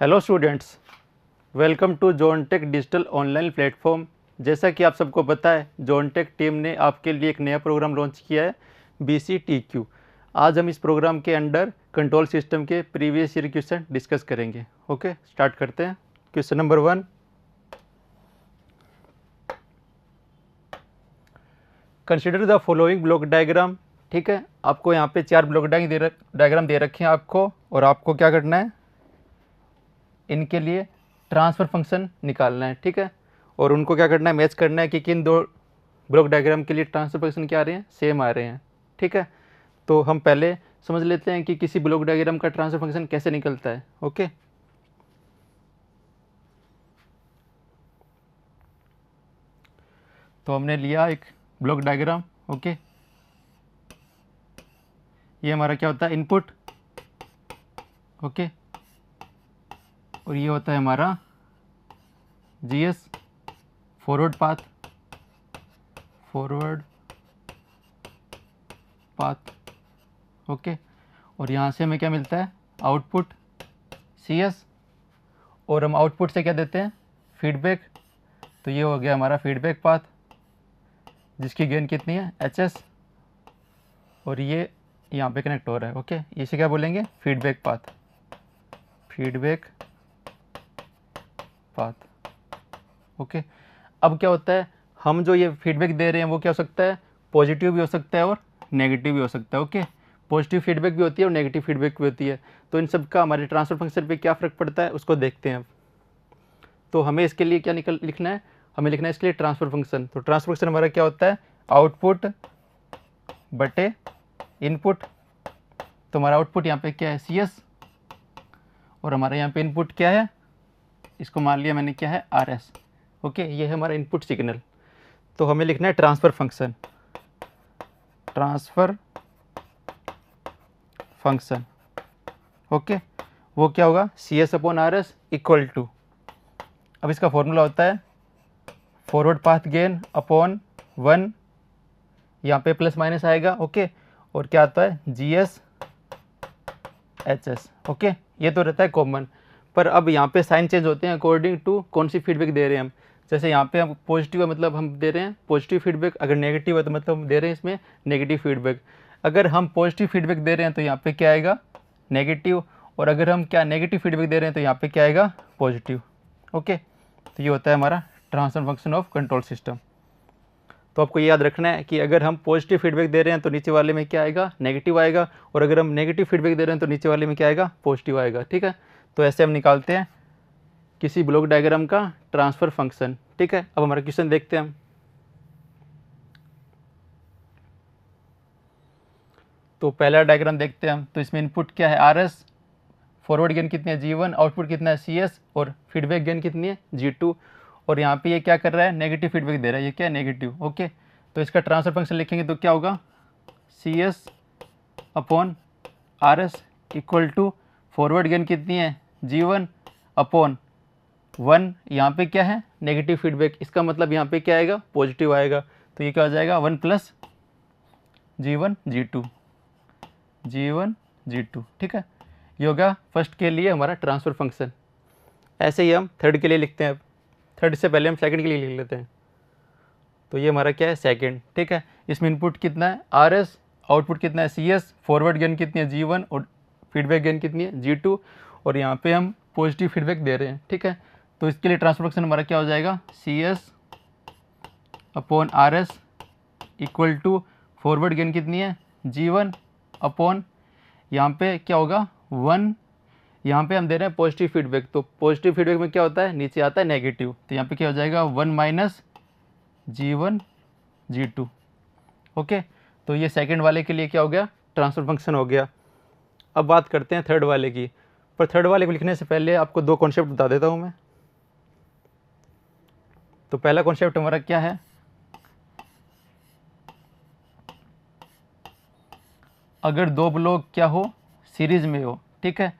Hello students, welcome to Johntech digital online platform. जैसा कि आप सबको पता है, जॉनटेक टीम ने आपके लिए एक नया प्रोग्राम लॉन्च किया है, BCTQ। आज हम इस प्रोग्राम के अंडर कंट्रोल सिस्टम के प्रीवियस ईयर क्वेश्चन डिस्कस करेंगे। ओके, स्टार्ट करते हैं। Question number 1, consider the following block diagram. ठीक है, आपको यहाँ पे 4 ब्लॉक डायग्राम दे रखे हैं आपको, और आपको क्या करना है, इनके लिए ट्रांसफ़र फंक्शन निकालना है। ठीक है, और उनको क्या करना है, मैच करना है कि किन दो ब्लॉक डायग्राम के लिए ट्रांसफ़र फंक्शन क्या आ रहे हैं, सेम आ रहे हैं। ठीक है, तो हम पहले समझ लेते हैं कि किसी ब्लॉक डायग्राम का ट्रांसफ़र फंक्शन कैसे निकलता है। ओके, तो हमने लिया एक ब्लॉक डायग्राम। ओके, ये हमारा क्या होता है, इनपुट। ओके, और ये होता है हमारा GS, फॉरवर्ड पाथ। ओके, और यहाँ से हमें क्या मिलता है, आउटपुट CS, और हम आउटपुट से क्या देते हैं, फीडबैक। तो ये हो गया हमारा फीडबैक पाथ, जिसकी गेन कितनी है, HS, और ये यहाँ पे कनेक्ट हो रहा है। ओके, इसे क्या बोलेंगे, फीडबैक पाथ। ओके, अब क्या होता है, हम जो ये फीडबैक दे रहे हैं वो क्या हो सकता है, पॉजिटिव भी हो सकता है और नेगेटिव भी हो सकता है। ओके, पॉजिटिव फीडबैक भी होती है और नेगेटिव फीडबैक भी होती है। तो इन सब का हमारे ट्रांसफर फंक्शन पे क्या फ़र्क पड़ता है, उसको देखते हैं। तो हमें इसके लिए क्या लिखना है, हमें लिखना है इसके लिए ट्रांसफर फंक्शन। तो ट्रांसफर फंक्शन हमारा क्या होता है, आउटपुट बटे इनपुट। तो हमारा आउटपुट यहाँ पे क्या है, CS, और हमारा यहाँ पे इनपुट क्या है, इसको मान लिया मैंने क्या है, RS। ओके, ये है हमारा इनपुट सिग्नल। तो हमें लिखना है ट्रांसफ़र फंक्शन। ओके, वो क्या होगा, CS/RS इक्वल टू, अब इसका फॉर्मूला होता है फॉरवर्ड पाथ गेन अपॉन 1, यहाँ पे प्लस माइनस आएगा। ओके, और क्या आता है, GS/HS। ओके, ये तो रहता है कॉमन, पर अब यहाँ पे साइन चेंज होते हैं अकॉर्डिंग टू कौन सी फीडबैक दे रहे हैं हम। जैसे यहाँ पे हम पॉजिटिव है, मतलब हम दे रहे हैं पॉजिटिव फीडबैक। अगर नेगेटिव है तो मतलब हम दे रहे हैं इसमें नेगेटिव फीडबैक। अगर हम पॉजिटिव फीडबैक दे रहे हैं तो यहाँ पे क्या आएगा, नेगेटिव, और अगर हम क्या नेगेटिव फीडबैक दे रहे हैं तो यहाँ पे क्या आएगा, पॉजिटिव। ओके, तो ये होता है हमारा transfer function of control system. तो आपको ये याद रखना है कि अगर हम पॉजिटिव फीडबैक दे रहे हैं तो नीचे वाले में क्या आएगा, नेगेटिव आएगा, और अगर हम नेगेटिव फीडबैक दे रहे हैं तो नीचे वाले में क्या आएगा, पॉजिटिव आएगा। ठीक है, तो ऐसे हम निकालते हैं किसी ब्लॉक डायग्राम का ट्रांसफ़र फंक्शन। ठीक है, अब हमारा क्वेश्चन देखते हैं हम। तो पहला डायग्राम देखते हैं हम। तो इसमें इनपुट क्या है, RS, फॉरवर्ड गेन कितनी है, G1, आउटपुट कितना है, CS, और फीडबैक गेन कितनी है, G2। और यहाँ पे ये क्या कर रहा है, नेगेटिव फीडबैक दे रहा है, ये क्या है, नेगेटिव। ओके, तो इसका ट्रांसफर फंक्शन लिखेंगे तो क्या होगा, CS/RS equal to forward gain कितनी है, G1 अपॉन 1, यहाँ पे क्या है, नेगेटिव फीडबैक, इसका मतलब यहाँ पे क्या आएगा, पॉजिटिव आएगा। तो ये क्या हो जाएगा, 1 प्लस G1 G2। ठीक है, ये होगा फर्स्ट के लिए हमारा ट्रांसफ़र फंक्शन। ऐसे ही हम थर्ड के लिए लिखते हैं। अब थर्ड से पहले हम सेकंड के लिए लिख लेते हैं। तो ये हमारा क्या है, सेकंड। ठीक है, इसमें इनपुट कितना है, RS, आउटपुट कितना है, CS, फॉरवर्ड गेन कितनी है, G1, और फीडबैक गेन कितनी है, G2, और यहाँ पे हम पॉजिटिव फीडबैक दे रहे हैं। ठीक है, तो इसके लिए ट्रांसफर फंक्शन हमारा क्या हो जाएगा, CS/RS equal to forward gain कितनी है, G1 अपॉन, यहाँ पे क्या होगा, 1, यहाँ पे हम दे रहे हैं पॉजिटिव फीडबैक। तो पॉजिटिव फीडबैक में क्या होता है, नीचे आता है नेगेटिव। तो यहाँ पे क्या हो जाएगा, 1 माइनस G1 G2। ओके, तो ये सेकंड वाले के लिए क्या हो गया, ट्रांसफर फंक्शन हो गया। अब बात करते हैं थर्ड वाले की। पर थर्ड वाले को लिखने से पहले आपको 2 कॉन्सेप्ट बता देता हूँ मैं। तो पहला कॉन्सेप्ट हमारा क्या है, अगर 2 ब्लॉक क्या हो, सीरीज में हो। ठीक है,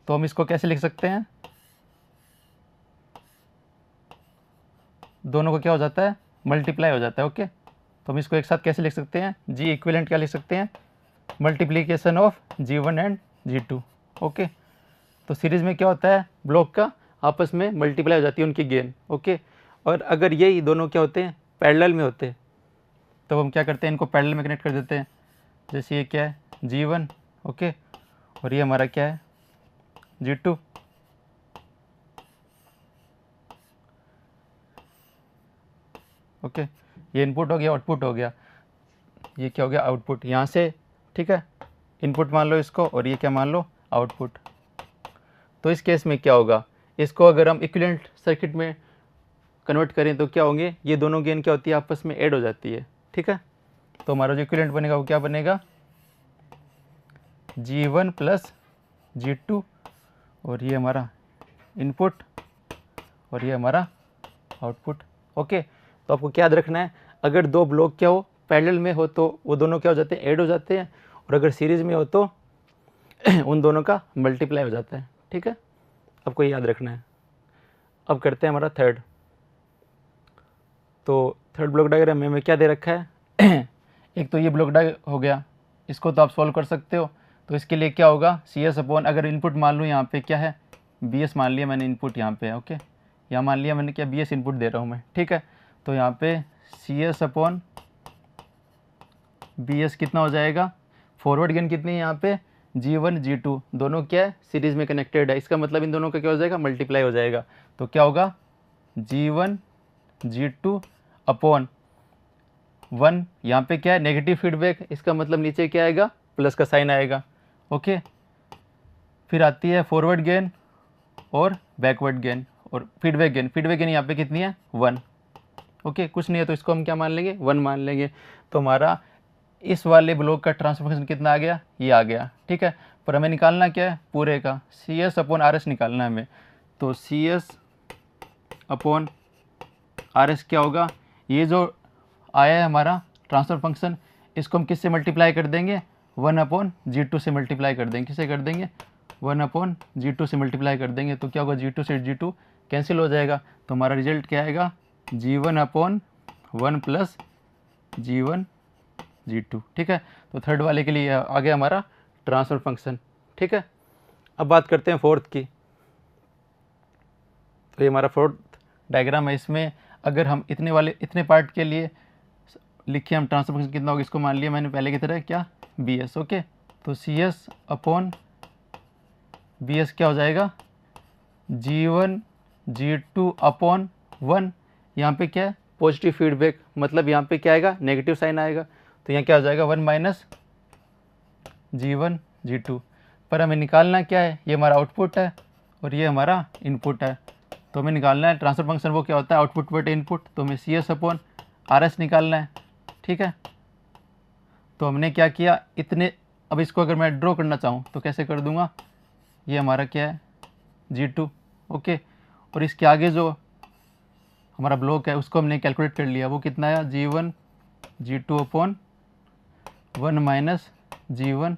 तो हम इसको कैसे लिख सकते हैं, दोनों को क्या हो जाता है, मल्टीप्लाई हो जाता है। ओके, तो हम इसको एक साथ कैसे लिख सकते हैं, G इक्विवेलेंट क्या लिख सकते हैं, multiplication of G1 and G2। Okay, तो सीरीज़ में क्या होता है, ब्लॉक का आपस में मल्टीप्लाई हो जाती है उनकी गेन। ओके, और अगर ये दोनों क्या होते हैं, पैरेलल में होते हैं, तो हम क्या करते हैं, इनको पैरेलल में कनेक्ट कर देते हैं। जैसे ये क्या है, G1, ओके, और ये हमारा क्या है, G2। ओके, ये इनपुट हो गया, आउटपुट हो गया, ये क्या हो गया, आउटपुट यहाँ से, ठीक है, इनपुट मान लो इसको, और ये क्या मान लो, आउटपुट। तो इस केस में क्या होगा, इसको अगर हम इक्विवेलेंट सर्किट में कन्वर्ट करें तो क्या होंगे, ये दोनों गेन क्या होती है, आपस में ऐड हो जाती है, ठीक है। तो हमारा जो इक्विवेलेंट बनेगा वो क्या बनेगा, G1 प्लस G2, और ये हमारा इनपुट और ये हमारा आउटपुट। ओके, तो आपको क्या याद रखना है, अगर दो ब्लॉक क्या हो, पैरेलल में हो तो वो दोनों क्या हो जाते हैं, ऐड हो जाते हैं, और अगर सीरीज़ में हो तो उन दोनों का मल्टीप्लाई हो जाता है, ठीक है, आपको ये याद रखना है। अब करते हैं हमारा थर्ड। तो थर्ड ब्लॉक डायग्राम में हमें क्या दे रखा है एक तो ये ब्लॉक डायग्राम हो गया, इसको तो आप सॉल्व कर सकते हो। तो इसके लिए क्या होगा, CS अपॉन, अगर इनपुट मान लूँ यहाँ पे क्या है, BS मान लिया मैंने, इनपुट यहाँ पे है, ओके, यहाँ मान लिया मैंने क्या, BS इनपुट दे रहा हूँ मैं, ठीक है। तो यहाँ पे CS अपॉन BS कितना हो जाएगा, फॉरवर्ड गेन कितनी है यहाँ पे, G1 G2 दोनों क्या है, सीरीज़ में कनेक्टेड है, इसका मतलब इन दोनों का क्या हो जाएगा, मल्टीप्लाई हो जाएगा। तो क्या होगा, G1 G2 अपॉन 1, यहाँ पे क्या है, नेगेटिव फीडबैक, इसका मतलब नीचे क्या आएगा, प्लस का साइन आएगा। ओके, फिर आती है फॉरवर्ड गेन और बैकवर्ड गेन और फीडबैक गेन। फीडबैक गेन यहाँ पे कितनी है, 1। ओके, कुछ नहीं है तो इसको हम क्या मान लेंगे, 1 मान लेंगे। तो हमारा इस वाले ब्लॉक का ट्रांसफर फंक्शन कितना आ गया, ये आ गया, ठीक है। पर हमें निकालना क्या है, पूरे का CS अपॉन RS निकालना है हमें। तो CS अपॉन RS क्या होगा, ये जो आया है हमारा ट्रांसफर फंक्शन, इसको हम किससे मल्टीप्लाई कर देंगे, 1/G2 से मल्टीप्लाई कर देंगे। किससे कर देंगे, 1/G2 से मल्टीप्लाई कर देंगे। तो क्या होगा, G2 से G2 कैंसिल हो जाएगा। तो हमारा रिजल्ट क्या आएगा, G1/1 प्लस G1 G2, ठीक है। तो थर्ड वाले के लिए आ गया हमारा ट्रांसफर फंक्शन, ठीक है। अब बात करते हैं फोर्थ की। तो ये हमारा फोर्थ डायग्राम है। इसमें अगर हम इतने पार्ट के लिए लिखिए हम ट्रांसफर फंक्शन कितना होगा, इसको मान लिया मैंने पहले की तरह क्या, BS। ओके, तो CS अपॉन BS क्या हो जाएगा, G1 G2 अपॉन 1। यहाँ पे क्या है, पॉजिटिव फीडबैक, मतलब यहाँ पे क्या आएगा, नेगेटिव साइन आएगा। तो यहाँ क्या हो जाएगा, 1 माइनस G1 G2। पर हमें निकालना क्या है, ये हमारा आउटपुट है और ये हमारा इनपुट है। तो हमें निकालना है ट्रांसफर फंक्शन, वो क्या होता है, आउटपुट बटे इनपुट। तो हमें CS अपॉन RS निकालना है, ठीक है। तो हमने क्या किया, इतने, अब इसको अगर मैं ड्रॉ करना चाहूँ तो कैसे कर दूंगा, ये हमारा क्या है, G2, ओके। और इसके आगे जो हमारा ब्लॉक है उसको हमने कैलकुलेट कर लिया, वो कितना है, G1 G2 upon 1 minus G1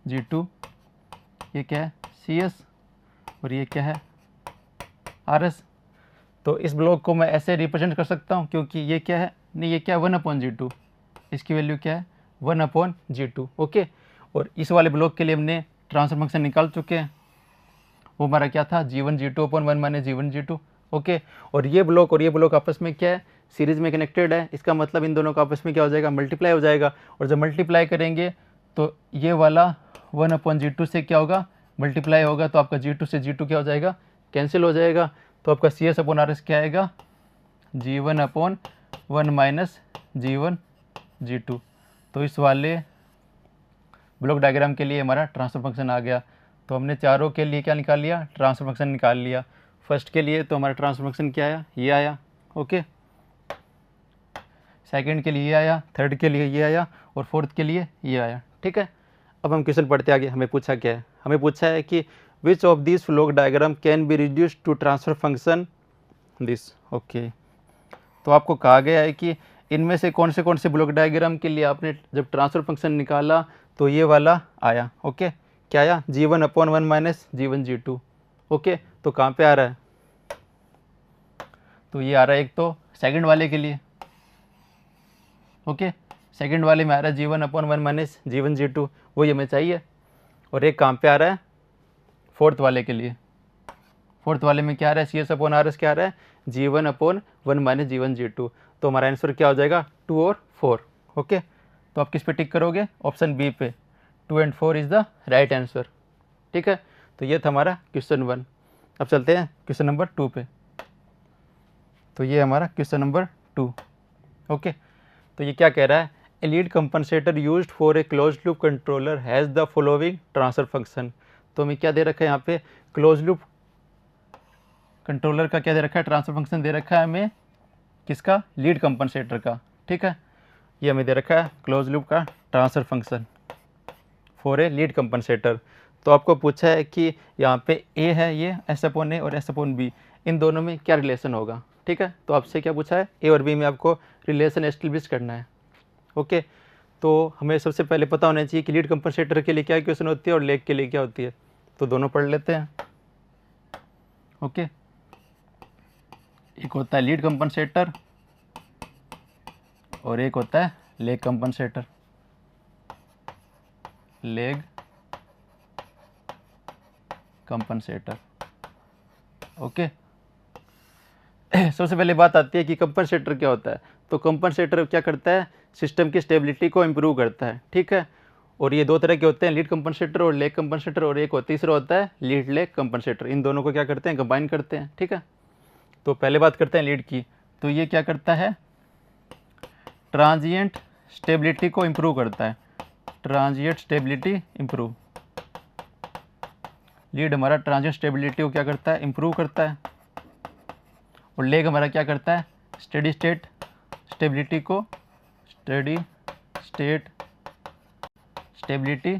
G2, ये क्या है, CS, और ये क्या है, RS। तो इस ब्लॉक को मैं ऐसे रिप्रेजेंट कर सकता हूँ, क्योंकि ये क्या है, नहीं ये क्या है, 1/G2, इसकी वैल्यू क्या है, 1/G2, ओके। और इस वाले ब्लॉक के लिए हमने ट्रांसफर फंक्शन निकाल चुके हैं, वो हमारा क्या था, G1 G2 upon 1 minus G1 G2, okay. और ये ब्लॉक आपस में क्या है, सीरीज में कनेक्टेड है, इसका मतलब इन दोनों का आपस में क्या हो जाएगा, मल्टीप्लाई हो जाएगा। और जब मल्टीप्लाई करेंगे तो ये वाला 1/G2 से क्या होगा, मल्टीप्लाई होगा, तो आपका G2 से G2 क्या हो जाएगा, कैंसिल हो जाएगा। तो आपका CS अपॉन RS क्या आएगा, G1/1 माइनस G1 G2। तो इस वाले ब्लॉक डायग्राम के लिए हमारा ट्रांसफर फंक्शन आ गया। तो हमने चारों के लिए क्या निकाल लिया, ट्रांसफर फंक्शन निकाल लिया। फर्स्ट के लिए तो हमारा ट्रांसफर फंक्शन क्या आया, ये आया, ओके। सेकंड के लिए ये आया, थर्ड के लिए ये आया, और फोर्थ के लिए ये आया, ठीक है। अब हम क्वेश्चन पढ़ते आगे। हमें पूछा क्या है, हमें पूछा है कि which of this block diagram can be reduced to transfer function this, okay. तो आपको कहा गया है कि इनमें से कौन से ब्लॉक डायग्राम के लिए आपने जब ट्रांसफर फंक्शन निकाला तो ये वाला आया, ओके। क्या आया, G1/1 minus G1 G2, okay. तो कहाँ पे आ रहा है, तो ये आ रहा है एक तो सेकंड वाले के लिए, ओके। सेकंड वाले में आ रहा है G1/1 माइनस G1 G2, वही हमें चाहिए। और एक कहाँ पे आ रहा है, फोर्थ वाले के लिए, फोर्थ वाले में क्या आ रहा है, C S upon R S क्या आ रहा है, G1 upon 1 minus G1 G2। तो हमारा आंसर क्या हो जाएगा 2 और 4। ओके, तो आप किस पे टिक करोगे, ऑप्शन बी पे, 2 and 4 is the right answer. ठीक है, तो ये था हमारा क्वेश्चन 1। अब चलते हैं क्वेश्चन नंबर 2 पे। तो ये हमारा क्वेश्चन नंबर 2। ओके, तो ये क्या कह रहा है, a lead compensator used for a close loop controller has the following transfer function. तो हमें क्या दे रखा है यहाँ पे, क्लोज लूप कंट्रोलर का क्या दे रखा है, ट्रांसफर फंक्शन दे रखा है हमें, किसका, लीड कंपनसेटर का। ठीक है, ये हमें दे रखा है क्लोज लूप का transfer function for a lead compensator. तो आपको पूछा है कि यहाँ पे ए है, ये एस अपॉन ए और एस अपॉन बी, इन दोनों में क्या रिलेशन होगा। ठीक है, तो आपसे क्या पूछा है, ए और बी में आपको रिलेशन एस्टेब्लिश करना है। ओके, तो हमें सबसे पहले पता होना चाहिए कि लीड कंपनसेटर के लिए क्या इक्वेशन होती है और लेग के लिए क्या होती है। तो दोनों पढ़ लेते हैं। ओके, एक होता है लीड कंपनसेटर और एक होता है leg compensator, leg compensator. Okay, सबसे पहले बात आती है कि कंपनसेटर क्या होता है। तो कंपनसेटर क्या करता है, सिस्टम की स्टेबिलिटी को इम्प्रूव करता है। ठीक है, और ये दो तरह के होते हैं, लीड कंपनसेटर और लेग कंपनसेटर, और एक तीसरा होता है लीड लेग कंपनसेटर। इन दोनों को क्या करते हैं, कंबाइन करते हैं। ठीक है, तो पहले बात करते हैं लीड की। तो ये क्या करता है, ट्रांजिएंट स्टेबिलिटी को इम्प्रूव करता है, ट्रांजिएंट स्टेबिलिटी इम्प्रूव। लीड हमारा ट्रांजिएंट स्टेबिलिटी को क्या करता है, इम्प्रूव करता है। और लेग हमारा क्या करता है, स्टेडी स्टेट स्टेबिलिटी को, स्टेडी स्टेट स्टेबिलिटी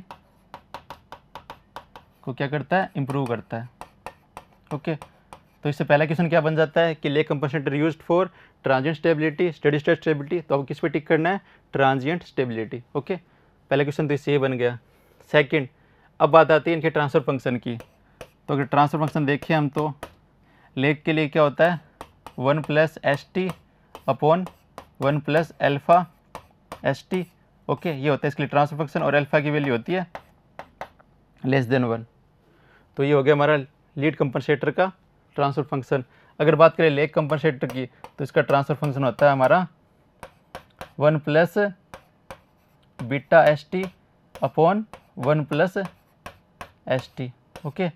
को क्या करता है, इम्प्रूव करता है। ओके, तो इससे पहला क्वेश्चन क्या बन जाता है कि leg compensator used for transient stability, steady state stability. तो आपको किस पे टिक करना है, ट्रांजिएंट स्टेबिलिटी। ओके, पहला क्वेश्चन तो इससे बन गया। सेकंड, अब बात आती है इनके ट्रांसफर फंक्शन की। तो अगर ट्रांसफर फंक्शन देखें हम, तो लेग के लिए क्या होता है, 1 plus S T upon 1 plus alpha S T. Okay, ये होता है इसके लिए ट्रांसफर फंक्शन, और अल्फा की वैल्यू होती है लेस देन 1। तो ये हो गया हमारा लीड कंपनसेटर का ट्रांसफर फंक्शन। अगर बात करें लेग कंपनसेटर की, तो इसका ट्रांसफर फंक्शन होता है हमारा 1 plus beta S T upon 1 plus S T. Okay,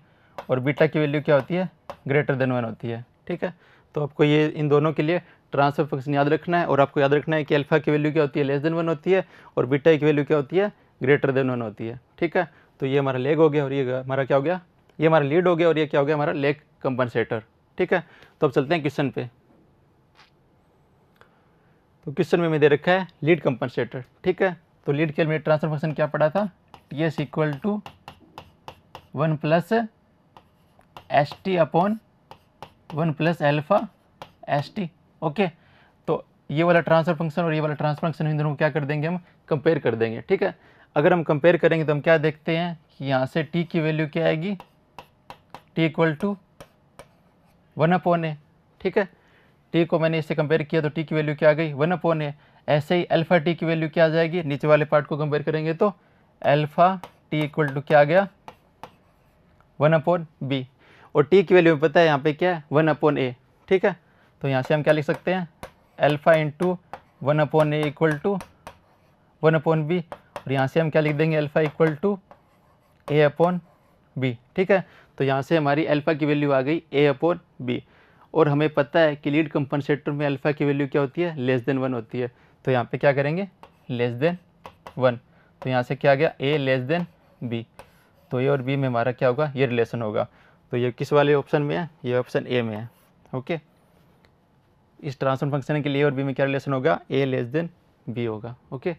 और बीटा की वैल्यू क्या होती है, ग्रेटर देन 1 होती है। ठीक है, तो आपको ये इन दोनों के लिए ट्रांसफर फंक्शन याद रखना है, और आपको याद रखना है कि अल्फा की वैल्यू क्या होती है, लेस देन 1 होती है, और बीटा की वैल्यू क्या होती है, ग्रेटर देन 1 होती है। ठीक है, तो ये हमारा लेग हो गया, और ये हमारा क्या हो गया, ये हमारा लीड हो गया, और ये क्या हो गया, हमारा लेग कंपनसेटर। ठीक है, तो अब चलते हैं क्वेश्चन पे। तो क्वेश्चन में दे रखा है लीड कंपनसेटर। ठीक है, तो लीड के लिए ट्रांसफर फंक्शन क्या पड़ा था, T S equal to 1 plus S T upon 1 plus alpha S T. Okay, तो ये वाला ट्रांसफर फंक्शन और ये वाला ट्रांसफर फंक्शन, इन दोनों को क्या कर देंगे, हम कंपेयर कर देंगे। ठीक है, अगर हम कंपेयर करेंगे तो हम क्या देखते हैं कि यहाँ से टी की वैल्यू क्या आएगी, टी इक्वल टू 1 अपॉन ए। ठीक है, टी को मैंने इससे कंपेयर किया तो टी की वैल्यू क्या आ गई, 1 अपॉन ए। ऐसे ही अल्फा टी की वैल्यू क्या आ जाएगी, नीचे वाले पार्ट को कंपेयर करेंगे तो अल्फा टी इक्वल टू क्या आ गया, 1 अपॉन बी। और टी की वैल्यू में पता है यहाँ पे क्या है, 1 अपॉन ए। ठीक है, तो यहाँ से हम क्या लिख सकते हैं, alpha into 1 upon A equal to 1 upon B, और यहाँ से हम क्या लिख देंगे, alpha equal to A upon B. ठीक है, तो यहाँ से हमारी अल्फा की वैल्यू आ गई ए अपॉन बी, और हमें पता है कि लीड कंपनसेटर में अल्फा की वैल्यू क्या होती है, लेस देन 1 होती है। तो यहाँ पे क्या करेंगे, लेस देन 1, तो यहाँ से क्या आ गया, ए लेस देन बी। तो ए और बी में हमारा क्या होगा, ये रिलेशन होगा। तो ये किस वाले ऑप्शन में है, ये ऑप्शन ए में है। ओके, इस ट्रांसफर फंक्शन के लिए और बी में क्या रिलेशन होगा, ए लेस देन बी होगा। ओके,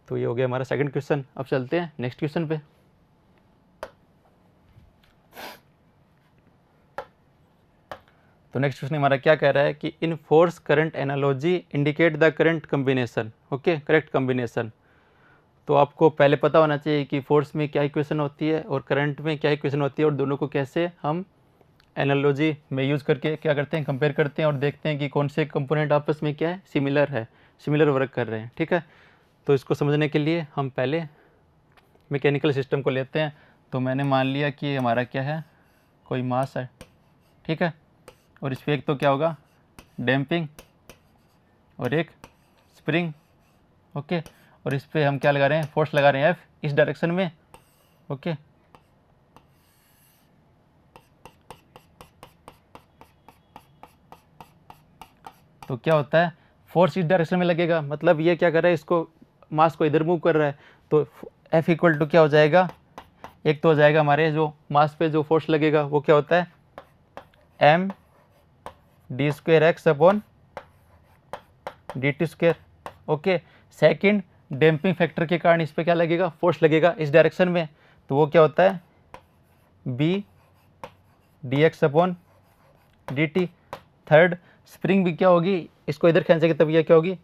तो ये हो गया हमारा सेकंड क्वेश्चन। अब चलते हैं नेक्स्ट क्वेश्चन पे। तो नेक्स्ट क्वेश्चन हमारा क्या कह रहा है कि in force current analogy indicate the current combination. Okay, correct combination. तो आपको पहले पता होना चाहिए कि फोर्स में क्या इक्वेशन होती है और करंट में क्या इक्वेशन होती है, और दोनों को कैसे हम एनालॉजी में यूज़ करके क्या करते हैं, कंपेयर करते हैं और देखते हैं कि कौन से कंपोनेंट आपस में क्या है, सिमिलर वर्क कर रहे हैं। ठीक है, तो इसको समझने के लिए हम पहले मैकेनिकल सिस्टम को लेते हैं। तो मैंने मान लिया कि हमारा क्या है, कोई मास है, ठीक है, और इस पर एक तो क्या होगा डैम्पिंग और एक स्प्रिंग, ओके, और इस पर हम क्या लगा रहे हैं, फोर्स लगा रहे हैं एफ इस डायरेक्शन में, ओके। तो क्या होता है, फोर्स इस डायरेक्शन में लगेगा, मतलब ये क्या कर रहा है, इसको मास को इधर मूव कर रहा है, तो एफ इक्वल टू क्या हो जाएगा, एक तो हो जाएगा हमारे जो मास पे जो फोर्स लगेगा वो क्या होता है M D square X upon D T square, okay. Second, damping factor के कारण इस पर क्या लगेगा, फोर्स लगेगा इस डायरेक्शन में, तो वो क्या होता है B D X upon D T. Third, spring भी क्या होगी, इसको इधर खींचेंगे तब ये क्या होगी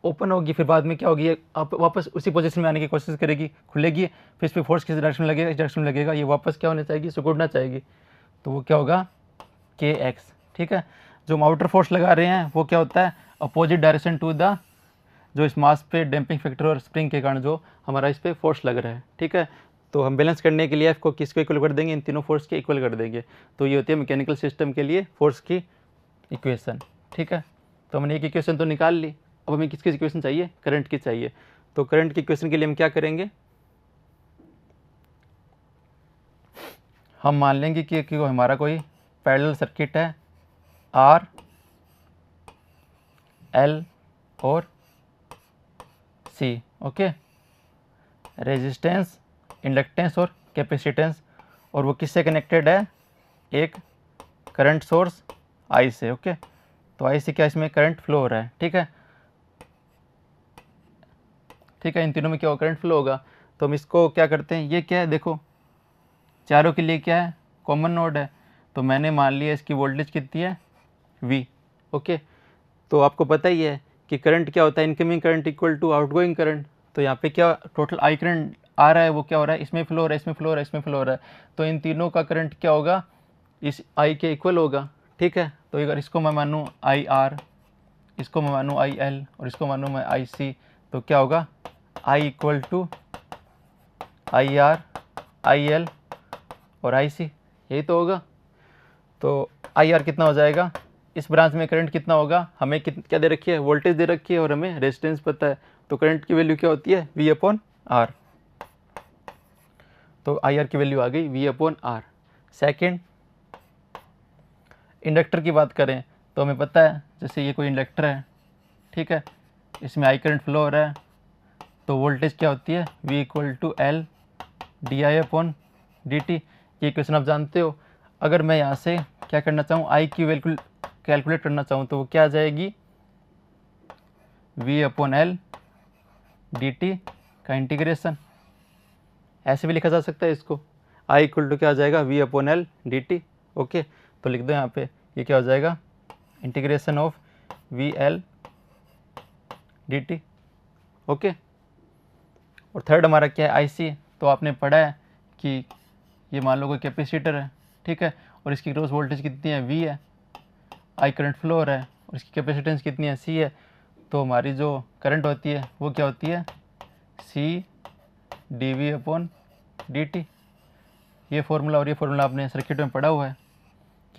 ओपन होगी, फिर बाद में क्या होगी आप वापस उसी पोजीशन में आने की कोशिश करेगी, खुलेगी, फिर इस पर फोर्स किस डायरेक्शन में लगेगा, इस डायरेक्शन में लगेगा, ये वापस क्या होना चाहेगी, सिकुड़ना चाहेगी, तो वो क्या होगा के एक्स, ठीक है। जो हम आउटर फोर्स लगा रहे हैं वो क्या होता है अपोजिट डायरेक्शन टू द जो इस मास पे डैम्पिंग फैक्टर और स्प्रिंग के कारण जो हमारा इस पर फोर्स लग रहा है, ठीक है। तो हम बैलेंस करने के लिए एफ को किसको इक्वल कर देंगे, इन तीनों फोर्स के इक्वल कर देंगे, तो ये होती है मैकेनिकल सिस्टम के लिए फोर्स की इक्वेशन, ठीक है। तो हमने एक इक्वेशन तो निकाल ली, अब हमें किसकी इक्वेशन चाहिए, करंट की चाहिए। तो करंट की इक्वेशन के लिए हम क्या करेंगे, हम मान लेंगे कि हमारा कोई पैरेलल सर्किट है आर एल और सी, ओके, रेजिस्टेंस, इंडक्टेंस और कैपेसिटेंस, और वो किससे कनेक्टेड है, एक करंट सोर्स आई से, ओके। तो आई से क्या इसमें करंट फ्लो हो रहा है, ठीक है, ठीक है, इन तीनों में क्या होगा करंट फ्लो होगा। तो हम इसको क्या करते हैं, ये क्या है देखो चारों के लिए क्या है कॉमन नोड है, तो मैंने मान लिया इसकी वोल्टेज कितनी है V, ओके। तो आपको पता ही है कि करंट क्या होता है, incoming current equal to outgoing current, तो यहाँ पे क्या टोटल आई करंट आ रहा है वो क्या हो रहा है, इसमें फ्लो हो रहा है, इसमें फ्लो हो रहा है, इसमें फ्लो हो रहा है, तो इन तीनों का करंट क्या होगा इस आई के इक्वल होगा, ठीक है। तो अगर इसको मैं मानूँ आई आर, इसको मैं मानूँ आई एल और इसको मानूँ मैं आई सी, तो क्या होगा I equal to I R I L और आई सी, यही तो होगा। तो आई आर कितना हो जाएगा, इस ब्रांच में करंट कितना होगा, हमें क्या दे रखी है वोल्टेज दे रखी है और हमें रेजिस्टेंस पता है, तो करंट की वैल्यू क्या होती है वी अपॉन आर, तो आई आर की वैल्यू आ गई V upon R. Second, inductor की बात करें तो हमें पता है जैसे ये कोई इंडक्टर है, ठीक है, इसमें आई करंट फ्लो हो रहा है, तो वोल्टेज क्या होती है V equal to L D I upon D T, ये क्वेश्चन आप जानते हो। अगर मैं यहाँ से क्या करना चाहूँ आई की वैल्यू कैलकुलेट करना चाहूँ तो वो क्या आ जाएगी V upon L D T का इंटीग्रेशन, ऐसे भी लिखा जा सकता है इसको, आई इक्वल टू क्या आ जाएगा V upon L D T, okay. तो लिख दो यहाँ पे ये क्या हो जाएगा integration of V L D T, okay. और थर्ड हमारा क्या है आई सी, तो आपने पढ़ा है कि ये मान लो कोई कैपेसिटर है, ठीक है, और इसकी क्रॉस वोल्टेज कितनी है वी है, आई करंट फ्लो हो रहा है और इसकी कैपेसिटेंस कितनी है सी है, तो हमारी जो करंट होती है वो क्या होती है C D V upon D T. ये फॉर्मूला और ये फॉर्मूला आपने सर्किट में पढ़ा हुआ है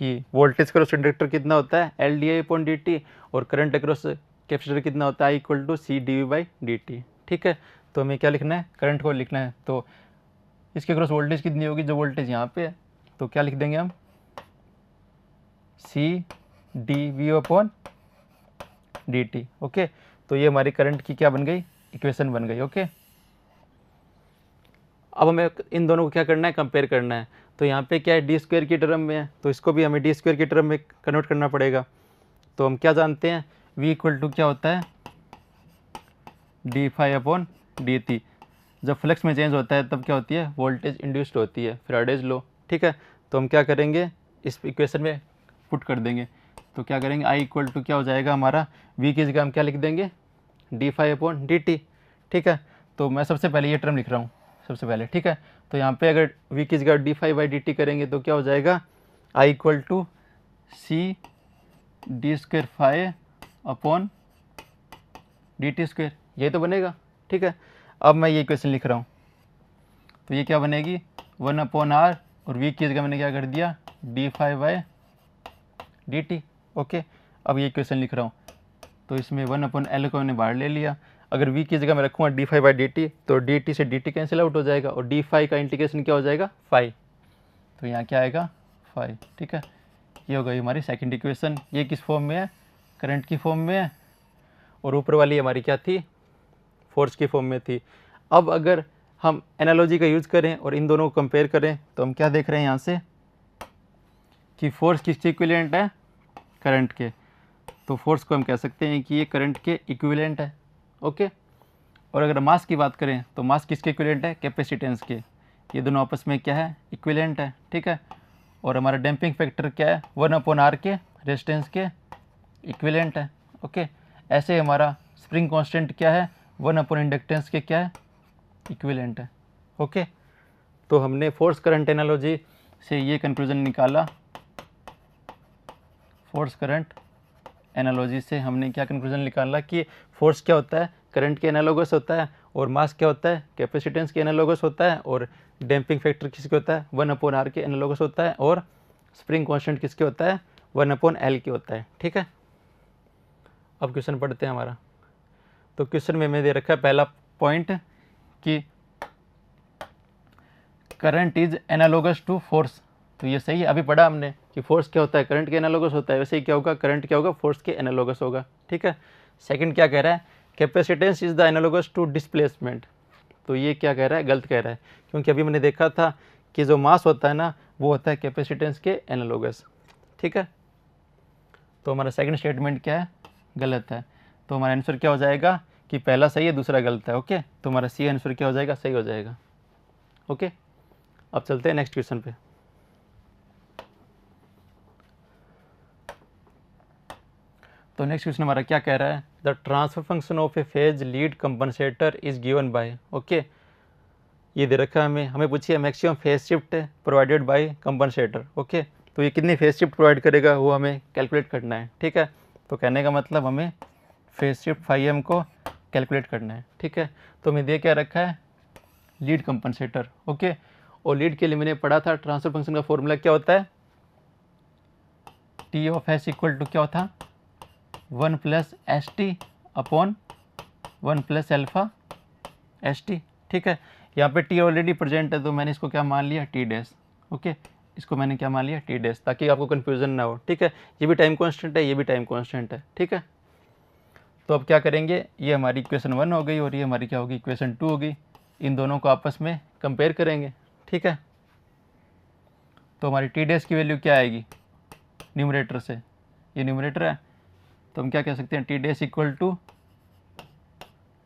कि वोल्टेज क्रॉस इंडक्टर कितना होता है L D I upon D T और करंट अक्रॉस कैपेसिटर कितना होता है I equal to C D V by D T, ठीक है। तो हमें क्या लिखना है करंट को लिखना है, तो इसके क्रॉस वोल्टेज कितनी होगी, जो वोल्टेज यहाँ पे है तो क्या लिख देंगे हम C D V upon D T, okay. तो ये हमारी करंट की क्या बन गई इक्वेशन बन गई, ओके। अब हमें इन दोनों को क्या करना है कंपेयर करना है, तो यहाँ पे क्या है डी स्क्वायर की टर्म में है तो इसको भी हमें डी स्क्वायर की टर्म में कन्वर्ट करना पड़ेगा। तो हम क्या जानते हैं v इक्वल टू क्या होता है D phi upon D T, जब फ्लक्स में चेंज होता है तब क्या होती है वोल्टेज इंड्यूस्ड होती है फैराडेज लॉ, ठीक है। तो हम क्या करेंगे इस इक्वेशन में पुट कर देंगे, तो क्या करेंगे आई इक्वल टू क्या हो जाएगा हमारा v की जगह हम क्या लिख देंगे D phi upon D T, ठीक है। तो मैं सबसे पहले ये टर्म लिख रहा हूँ सबसे पहले, ठीक है। तो यहाँ पे अगर v की जगह D phi by D T करेंगे तो क्या हो जाएगा I equal to C D square phi upon D T square, यही तो बनेगा, ठीक है। अब मैं ये इक्वेशन लिख रहा हूँ, तो ये क्या बनेगी 1/r, और v की जगह मैंने क्या कर दिया d∅/dt। ओके, अब ये इक्वेशन लिख रहा हूँ, तो इसमें 1/L को मैंने बाहर ले लिया। अगर v की जगह मैं रखूँगा d∅/dt, तो dt से dt कैंसिल आउट हो जाएगा, और d∅ का इंटीग्रेशन क्या हो जाएगा फाई, तो यहाँ क्या आएगा फाई। ठीक है, ये हो गई हमारी सेकंड इक्वेशन। ये किस फॉर्म में है, करंट की फॉर्म में है, और ऊपर वाली हमारी क्या थी, फोर्स की फॉर्म में थी। अब अगर हम एनालॉजी का यूज़ करें और इन दोनों को कंपेयर करें, तो हम क्या देख रहे हैं यहाँ से कि फोर्स किसके इक्विवेलेंट है, करंट के। तो फोर्स को हम कह सकते हैं कि ये करंट के इक्विवेलेंट है। ओके, और अगर मास की बात करें तो मास किसके इक्विवेलेंट है, कैपेसिटेंस के। ये दोनों आपस में क्या है, इक्विवेलेंट है। ठीक है, और हमारा डैम्पिंग फैक्टर क्या है, 1/r के रेजिस्टेंस के इक्विवेलेंट है। ओके, ऐसे हमारा स्प्रिंग कांस्टेंट क्या है, 1/इंडक्टेंस के क्या है, इक्विवेलेंट है। ओके, तो हमने फोर्स करंट एनालॉजी से ये कंक्लूजन निकाला, फोर्स करंट एनालॉजी से हमने क्या कंक्लूजन निकाला कि फोर्स क्या होता है, करंट के एनालोगस होता है, और मास क्या होता है, कैपेसिटेंस के एनालोगस होता है, और डैम्पिंग फैक्टर किसके होता है, 1/r के एनालोगस होता है, और स्प्रिंग कांस्टेंट किसके होता है, 1/L के होता है। ठीक है, अब क्वेश्चन पढ़ते हैं हमारा। तो क्वेश्चन में मैं दे रखा है पहला पॉइंट कि current is analogous to force. तो ये सही है, अभी पढ़ा हमने कि फोर्स क्या होता है, करंट के एनालोगस होता है, वैसे ही क्या होगा, करंट क्या होगा, फोर्स के एनालोगस होगा। ठीक है, सेकंड क्या कह रहा है, capacitance is the analogous to displacement. तो ये क्या कह रहा है, गलत कह रहा है, क्योंकि अभी मैंने देखा था कि जो मास होता है ना, वो होता है कैपेसिटेंस के एनालोगस। ठीक है, तो हमारा सेकंड स्टेटमेंट क्या है, गलत है। तो हमारा आंसर क्या हो जाएगा कि पहला सही है, दूसरा गलत है। ओके, तो हमारा सी आंसर क्या हो जाएगा, सही हो जाएगा। ओके, अब चलते हैं नेक्स्ट क्वेश्चन पे। तो नेक्स्ट क्वेश्चन हमारा क्या कह रहा है, the transfer function of A phase lead compensator is given bye. Okay, ये दे रखा है हमें पूछिए maximum phase shift provided by compensator. Okay, तो ये कितनी फेज शिफ्ट प्रोवाइड करेगा वो हमें कैलकुलेट करना है। ठीक है, तो कहने का मतलब हमें फेज शिफ्ट φm को कैलकुलेट करना है। ठीक है, तो हमें दे क्या रखा है, लीड कंपनसेटर। ओके, और लीड के लिए मैंने पढ़ा था ट्रांसफर फंक्शन का फॉर्मूला क्या होता है, T of S equal to क्या होता, 1 + ST अपॉन 1 + अल्फा ST। ठीक है, यहाँ पे टी ऑलरेडी प्रेजेंट है, तो मैंने इसको क्या मान लिया, टी डैश। ओके, इसको मैंने क्या मान लिया, टी डैश, ताकि आपको कन्फ्यूजन ना हो। ठीक है, ये भी टाइम कांस्टेंट है, ये भी टाइम कांस्टेंट है। ठीक है, तो अब क्या करेंगे, ये हमारी इक्वेशन 1 हो गई, और ये हमारी क्या होगी, इक्वेशन 2 होगी। इन दोनों को आपस में कंपेयर करेंगे। ठीक है, तो हमारी टी डैश की वैल्यू क्या आएगी, न्यूमरेटर से, ये न्यूमरेटर है, तो हम क्या कह सकते हैं, T dash equal to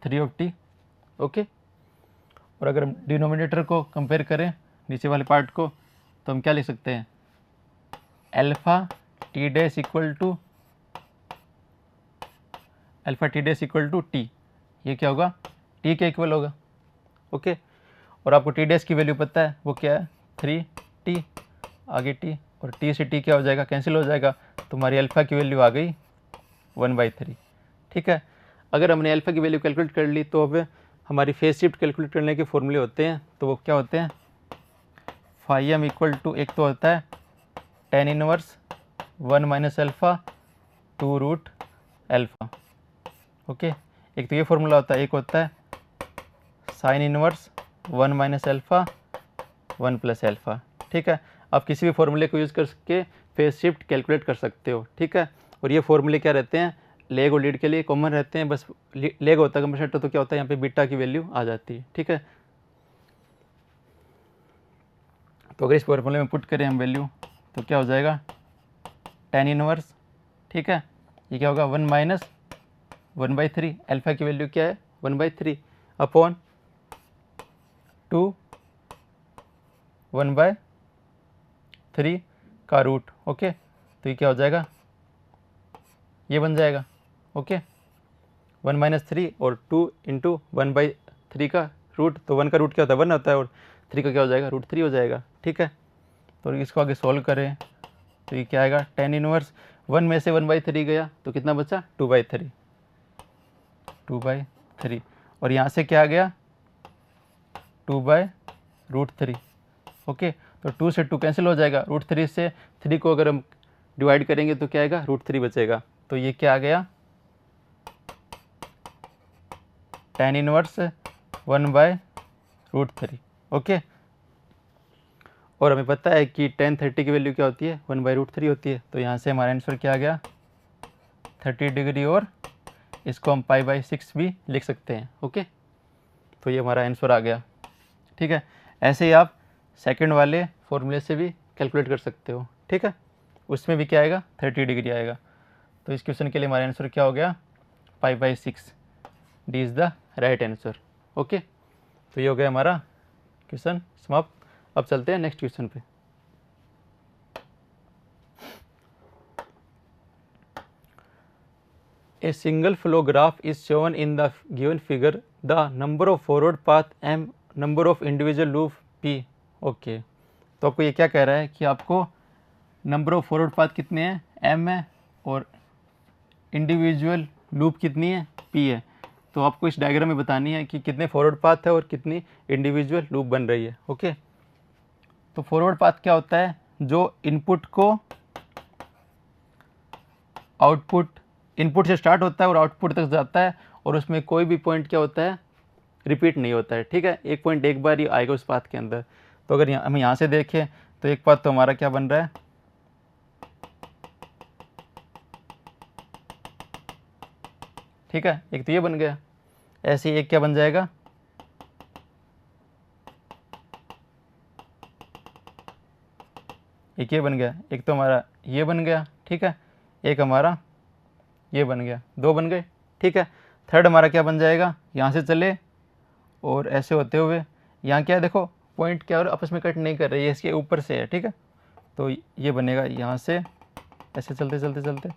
3/t। Okay, और अगर हम डिनोमिनेटर को कंपेयर करें, नीचे वाले पार्ट को, तो हम क्या लिख सकते हैं, alpha T dash equal to T. ये क्या होगा, टी के इक्वल होगा। ओके, और आपको टी डैश की वैल्यू पता है, वो क्या है, 3t, आगे t, और t से t क्या हो जाएगा, कैंसिल हो जाएगा, तो हमारी अल्फ़ा की वैल्यू आ गई 1/3। ठीक है, अगर हमने अल्फ़ा की वैल्यू कैलकुलेट कर ली, तो अब हमारी फेज शिफ्ट कैलकुलेट करने के फॉर्मूले होते हैं। तो वो क्या होते हैं, φm इक्वल टू, एक तो होता है tan इनवर्स 1 - अल्फ़ा 2√α। ओके, एक तो ये फॉर्मूला होता है, एक होता है साइन इनवर्स 1 - अल्फ़ा 1 + अल्फ़ा। ठीक है, आप किसी भी फॉर्मूले को यूज़ करके फेज शिफ्ट कैलकुलेट कर सकते हो। ठीक है, और ये फॉर्मूले क्या रहते हैं, लेग और लीड के लिए कॉमन रहते हैं, बस लेग होता है कंपनसेटर, तो क्या होता है, यहाँ पे बीटा की वैल्यू आ जाती है। ठीक है, तो अगर इस फॉर्मूले में पुट करें हम वैल्यू, तो क्या हो जाएगा, tan इनवर्स, ठीक है, ये क्या होगा, 1 - 1/3, अल्फ़ा की वैल्यू क्या है, 1/3 अपॉन 2 1/3 का रूट। ओके, तो ये क्या हो जाएगा, ये बन जाएगा। ओके, 1 - 3 और 2 × 1/3 का रूट, तो 1 का रूट क्या होता है, 1 होता है, और 3 का क्या हो जाएगा, √3 हो जाएगा। ठीक है, तो इसको आगे सॉल्व करें, तो ये क्या आएगा, tan इनवर्स 1 में से 1/3 गया, तो कितना बचा, 2/3, और यहाँ से क्या आ गया, 2/3, √3। ओके, तो 2 से 2 कैंसिल हो जाएगा, √3 से 3 को अगर हम डिवाइड करेंगे तो क्या आएगा, √3 बचेगा। तो ये क्या आ गया, tan इनवर्स 1/√3। ओके, और हमें पता है कि tan 30 की वैल्यू क्या होती है, 1/√3 होती है। तो यहाँ से हमारा आंसर क्या आ गया, 30 डिग्री, और इसको हम π/6 भी लिख सकते हैं। ओके, तो ये हमारा आंसर आ गया। ठीक है, ऐसे ही आप सेकंड वाले फॉर्मूले से भी कैलकुलेट कर सकते हो। ठीक है, उसमें भी क्या आएगा, 30 डिग्री आएगा। तो इस क्वेश्चन के लिए हमारा आंसर क्या हो गया, π/6। D is the right answer. Okay, तो ये हो गया हमारा क्वेश्चन समाप्त। अब चलते हैं नेक्स्ट क्वेश्चन पे। A single flow graph is shown in the given figure. The number of forward path m, number of individual loop p. Okay, तो आपको ये क्या कह रहा है कि आपको नंबर ऑफ फॉरवर्ड पाथ कितने हैं, m है, और इंडिविजुअल लूप कितनी है, p है। तो आपको इस डायग्राम में बतानी है कि कितने फॉरवर्ड पाथ है और कितनी इंडिविजुअल लूप बन रही है। ओके, तो फॉरवर्ड पाथ क्या होता है, जो इनपुट को आउटपुट, इनपुट से स्टार्ट होता है और आउटपुट तक जाता है, और उसमें कोई भी पॉइंट क्या होता है, रिपीट नहीं होता है। ठीक है, एक पॉइंट एक बार ही आएगा उस पाथ के अंदर। तो अगर हम यहाँ से देखें तो एक पाथ तो हमारा क्या बन रहा है, ठीक है, एक तो ये बन गया। ऐसे ही एक क्या बन जाएगा, एक ये बन गया, एक तो हमारा ये बन गया। ठीक है, एक हमारा ये बन गया, 2 बन गए। ठीक है, थर्ड हमारा क्या बन जाएगा, यहाँ से चले और ऐसे होते हुए यहाँ क्या है, देखो पॉइंट क्या और आपस में कट नहीं कर रही है, इसके ऊपर से है। ठीक है, तो ये बनेगा यहाँ से ऐसे चलते चलते चलते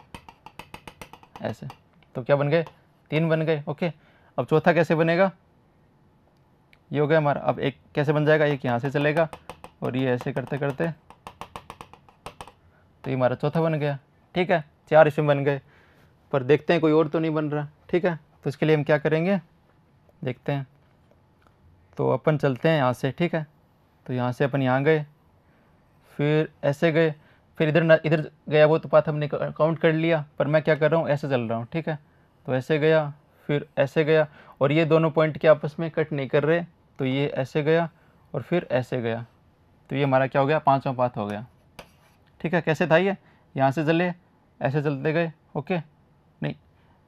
ऐसे, तो क्या बन गए, 3 बन गए। ओके, अब चौथा कैसे बनेगा, ये हो गया हमारा। अब एक कैसे बन जाएगा, एक यहाँ से चलेगा और ये ऐसे करते करते, तो ये हमारा चौथा बन गया। ठीक है, 4 इसमें बन गए, पर देखते हैं कोई और तो नहीं बन रहा। ठीक है, तो इसके लिए हम क्या करेंगे, देखते हैं। तो अपन चलते हैं यहाँ से। ठीक है, तो यहाँ से अपन यहाँ गए, फिर ऐसे गए, फिर इधर गया, वो तो पाथ हमने काउंट कर लिया, पर मैं क्या कर रहा हूँ, ऐसे चल रहा हूँ। ठीक है, तो ऐसे गया, फिर ऐसे गया, और ये दोनों पॉइंट के आपस में कट नहीं कर रहे, तो ये ऐसे गया और फिर ऐसे गया। तो ये हमारा क्या हो गया, 5वां पाथ हो गया। ठीक है, कैसे था ये, यहाँ से चले, ऐसे चलते गए। ओके, नहीं,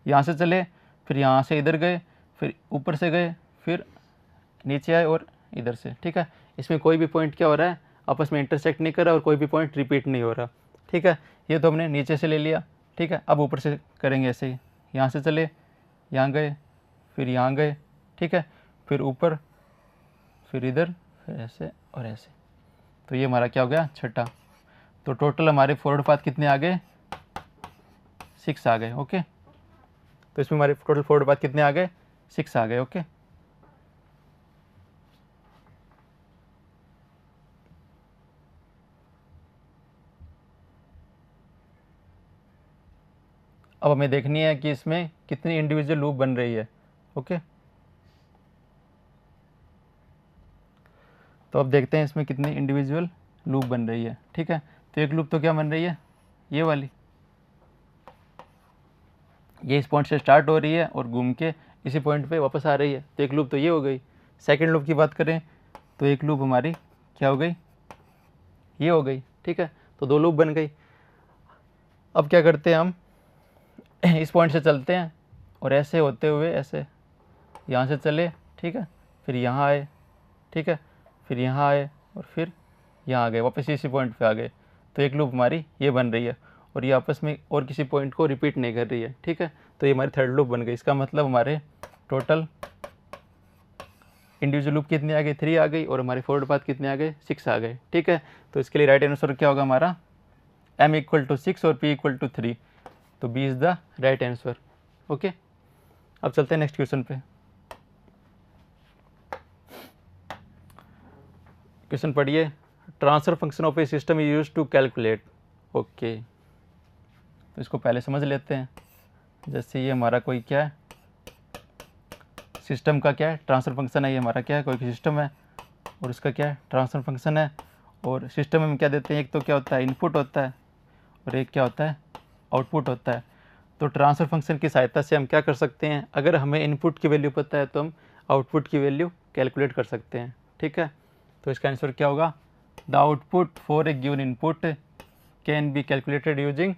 यहाँ से चले, फिर यहाँ से इधर गए, फिर ऊपर से गए, फिर नीचे आए और इधर से। ठीक है, इसमें कोई भी पॉइंट क्या हो रहा है, आपस में इंटरसेक्ट नहीं कर रहा और कोई भी पॉइंट रिपीट नहीं हो रहा। ठीक है, ये तो हमने नीचे से ले लिया। ठीक है, अब ऊपर से करेंगे ऐसे ही, यहाँ से चले, यहाँ गए, फिर यहाँ गए। ठीक है, फिर ऊपर, फिर इधर, फिर ऐसे और ऐसे। तो ये हमारा क्या हो गया, छठा। तो टोटल हमारे फॉरवर्ड पाथ कितने आ गए, 6 आ गए। ओके, तो इसमें हमारे टोटल फॉरवर्ड पाथ कितने आ गए, 6 आ गए। ओके, अब हमें देखनी है कि इसमें कितनी इंडिविजुअल लूप बन रही है। ओके, तो अब देखते हैं इसमें कितनी इंडिविजुअल लूप बन रही है। ठीक है, तो एक लूप तो क्या बन रही है, ये वाली, ये इस पॉइंट से स्टार्ट हो रही है और घूम के इसी पॉइंट पे वापस आ रही है, तो एक लूप तो ये हो गई। सेकंड लूप की बात करें तो एक लूप हमारी क्या हो गई, ये हो गई। ठीक है, तो 2 लूप बन गई। अब क्या करते हैं हम, इस पॉइंट से चलते हैं और ऐसे होते हुए ऐसे यहाँ से चले। ठीक है, फिर यहाँ आए। ठीक है, फिर यहाँ आए और फिर यहाँ आ गए, वापस इसी पॉइंट पे आ गए। तो एक लूप हमारी ये बन रही है और ये आपस में और किसी पॉइंट को रिपीट नहीं कर रही है। ठीक है, तो ये हमारी थर्ड लूप बन गई। इसका मतलब हमारे टोटल इंडिविजुअल लूप कितनी आ गई, 3 आ गई, और हमारे फॉरवर्ड पाथ कितने आ गए, 6 आ गए। ठीक है, तो इसके लिए राइट आंसर क्या होगा हमारा, m = 6 और p = 3। तो b is the right answer. Okay, अब चलते हैं नेक्स्ट क्वेश्चन पे। क्वेश्चन पढ़िए, transfer function of a system is used to calculate. Okay, तो इसको पहले समझ लेते हैं। जैसे ये हमारा कोई क्या है, सिस्टम का क्या है, ट्रांसफर फंक्शन है, ये हमारा क्या है, कोई सिस्टम है। और उसका क्या है, ट्रांसफर फंक्शन है। और सिस्टम में क्या देते हैं, एक तो क्या होता है इनपुट होता है और एक क्या होता है आउटपुट होता है। तो ट्रांसफर फंक्शन की सहायता से हम क्या कर सकते हैं, अगर हमें इनपुट की वैल्यू पता है तो हम आउटपुट की वैल्यू कैलकुलेट कर सकते हैं। ठीक है, तो इसका आंसर क्या होगा, the output for a given input can be calculated using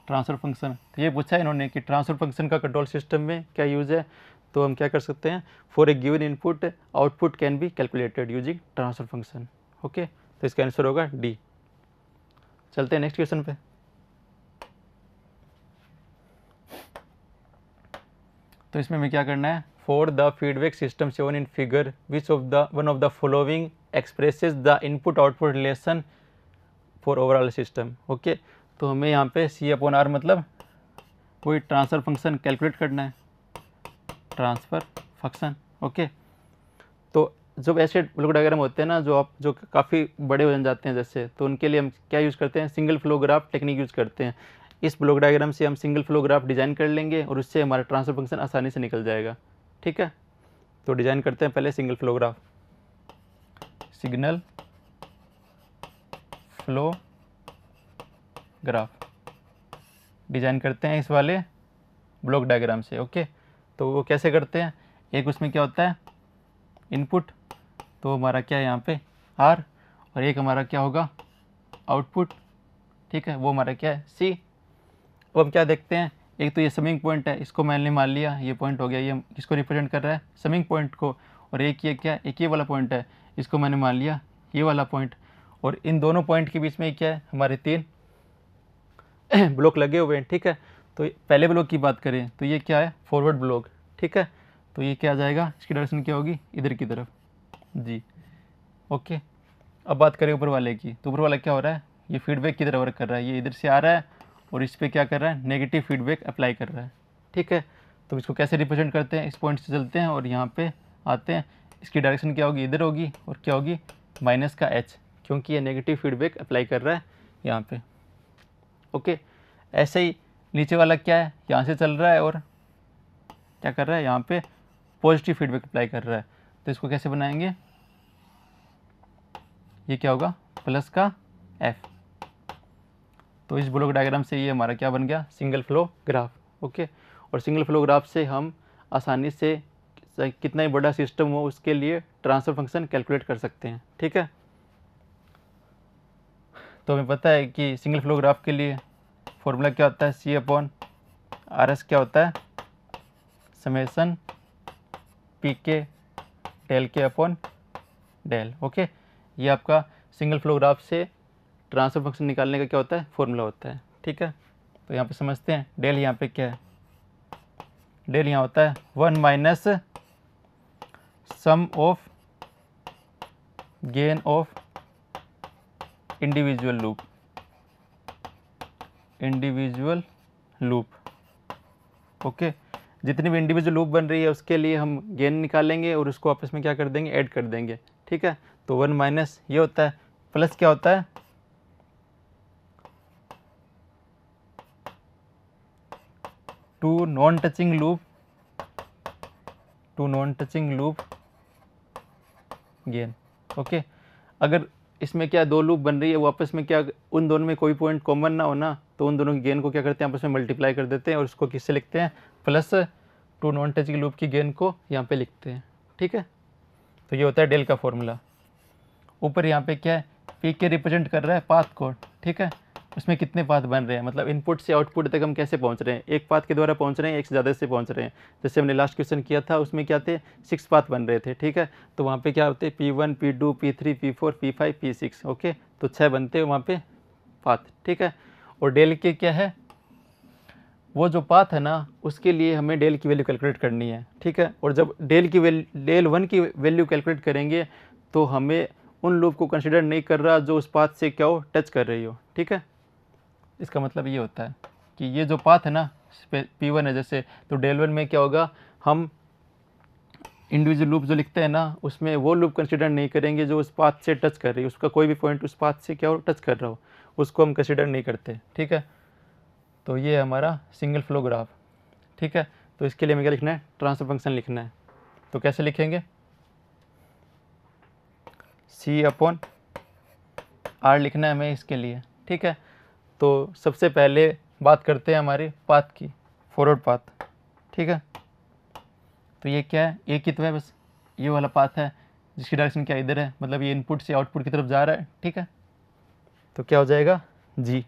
transfer function. तो ये पूछा है इन्होंने कि ट्रांसफर फंक्शन का कंट्रोल सिस्टम में क्या यूज़ है, तो हम क्या कर सकते हैं, for a given input output can be calculated using transfer function. Okay, तो इसका आंसर होगा डी। चलते हैं नेक्स्ट क्वेश्चन पे। तो इसमें हमें क्या करना है, for the feedback system shown in figure which of the one of the following expresses the input output relation for overall system. Okay, तो हमें यहाँ पे C/R मतलब कोई ट्रांसफर फंक्शन कैलकुलेट करना है, ट्रांसफर फंक्शन। ओके, तो जब ऐसे ब्लॉक डायग्राम होते हैं ना जो काफ़ी बड़े हो जाते हैं जैसे, तो उनके लिए हम क्या यूज़ करते हैं, single flow graph technique use करते हैं। इस ब्लॉक डायग्राम से हम सिंगल फ्लो ग्राफ डिज़ाइन कर लेंगे और उससे हमारा ट्रांसफर फंक्शन आसानी से निकल जाएगा। ठीक है, तो डिज़ाइन करते हैं पहले single flow graph, signal flow graph design करते हैं इस वाले ब्लॉक डायग्राम से। ओके, तो वो कैसे करते हैं, एक उसमें क्या होता है इनपुट, तो हमारा क्या है यहाँ पे R, और एक हमारा क्या होगा आउटपुट। ठीक है, वो हमारा क्या है C। अब हम क्या देखते हैं, एक तो ये समिंग पॉइंट है, इसको मैंने मान लिया ये पॉइंट हो गया, ये किसको रिप्रेजेंट कर रहा है, समिंग पॉइंट को। और एक ये क्या, एक ये वाला पॉइंट है, इसको मैंने मान लिया ये वाला पॉइंट। और इन दोनों पॉइंट के बीच में क्या है, हमारे 3 ब्लॉक लगे हुए हैं। ठीक है, तो पहले ब्लॉक की बात करें तो ये क्या है फॉरवर्ड ब्लॉक। ठीक है, तो ये क्या आ जाएगा, इसकी डायरेक्शन क्या होगी, इधर की तरफ जी। ओके, अब बात करें ऊपर वाले की, तो ऊपर वाला क्या हो रहा है, ये फीडबैक की तरह वर्क कर रहा है, ये इधर से आ रहा है और इस पर क्या कर रहा है, नेगेटिव फीडबैक अप्लाई कर रहा है। ठीक है, तो इसको कैसे रिप्रेजेंट करते हैं, इस पॉइंट से चलते हैं और यहाँ पे आते हैं, इसकी डायरेक्शन क्या होगी, इधर होगी, और क्या होगी माइनस का H, क्योंकि ये नेगेटिव फीडबैक अप्लाई कर रहा है यहाँ पे। ओके, ऐसे ही नीचे वाला क्या है, यहाँ से चल रहा है और क्या कर रहा है, यहाँ पे पॉजिटिव फीडबैक अप्लाई कर रहा है। तो इसको कैसे बनाएंगे, ये क्या होगा प्लस का F। तो इस ब्लॉक डायग्राम से ये हमारा क्या बन गया, सिंगल फ्लो ग्राफ। ओके, और सिंगल फ्लो ग्राफ से हम आसानी से कितना ही बड़ा सिस्टम हो उसके लिए ट्रांसफर फंक्शन कैलकुलेट कर सकते हैं। ठीक है, तो हमें पता है कि सिंगल फ्लो ग्राफ के लिए फॉर्मूला क्या होता है, C/RS क्या होता है, summation PK del K upon del. Okay, ये आपका सिंगल फ्लो ग्राफ से ट्रांसफर फंक्शन निकालने का क्या होता है, फॉर्मूला होता है। ठीक है, तो यहाँ पे समझते हैं, डेल यहाँ पे क्या है, डेल यहाँ होता है 1 minus sum of gain of individual loop. Okay, जितनी भी इंडिविजुअल लूप बन रही है उसके लिए हम गेन निकालेंगे और उसको आपस में क्या कर देंगे, ऐड कर देंगे। ठीक है, तो 1 माइनस ये होता है, प्लस क्या होता है, two non touching loop gain. Okay, अगर इसमें क्या 2 लूप बन रही है, वो आपस में क्या उन दोनों में कोई पॉइंट कॉमन ना हो ना, तो उन दोनों की गेन को क्या करते हैं, आपस में मल्टीप्लाई कर देते हैं और उसको किससे लिखते हैं, प्लस 2 नॉन टचिंग लूप की गेन को यहाँ पे लिखते हैं। ठीक है, तो ये होता है डेल का फॉर्मूला। ऊपर यहाँ पे क्या है, PK रिप्रेजेंट कर रहा है पाथ को। ठीक है, उसमें कितने पाथ बन रहे हैं, मतलब इनपुट से आउटपुट तक हम कैसे पहुंच रहे हैं, एक पाथ के द्वारा पहुंच रहे हैं, एक से ज़्यादा से पहुंच रहे हैं। जैसे हमने लास्ट क्वेश्चन किया था उसमें क्या थे, 6 पाथ बन रहे थे। ठीक है, तो वहाँ पे क्या होते, P1 P2 P3 P4 P5 P6। Okay, तो 6 बनते हैं वहाँ पे पाथ। ठीक है, और डेल के क्या है, वो जो पाथ है ना उसके लिए हमें डेल की वैल्यू कैलकुलेट करनी है। ठीक है, और जब डेल 1 की वैल्यू कैलकुलेट करेंगे तो हमें उन लूप को कंसिडर नहीं कर रहा जो उस पाथ से क्या हो, टच कर रही हो। ठीक है, इसका मतलब ये होता है कि ये जो पाथ है ना P1 है जैसे, तो डेल 1 में क्या होगा, हम इंडिविजुअल लूप जो लिखते हैं ना उसमें वो लूप कंसिडर नहीं करेंगे जो उस पाथ से टच कर रही है, उसका कोई भी पॉइंट उस पाथ से क्या हो, टच कर रहा हो, उसको हम कंसिडर नहीं करते। ठीक है, तो ये है हमारा सिंगल फ्लो ग्राफ। ठीक है, तो इसके लिए हमें क्या लिखना है, ट्रांसफर फंक्शन लिखना है। तो कैसे लिखेंगे, सी अपॉन आर लिखना है हमें इसके लिए, ठीक है। तो सबसे पहले बात करते हैं हमारे पाथ की, फॉरवर्ड पाथ, ठीक है। तो ये क्या है, एक ही तो है बस, ये वाला पाथ है जिसकी डायरेक्शन क्या इधर है, मतलब ये इनपुट से आउटपुट की तरफ जा रहा है, ठीक है। तो क्या हो जाएगा जी,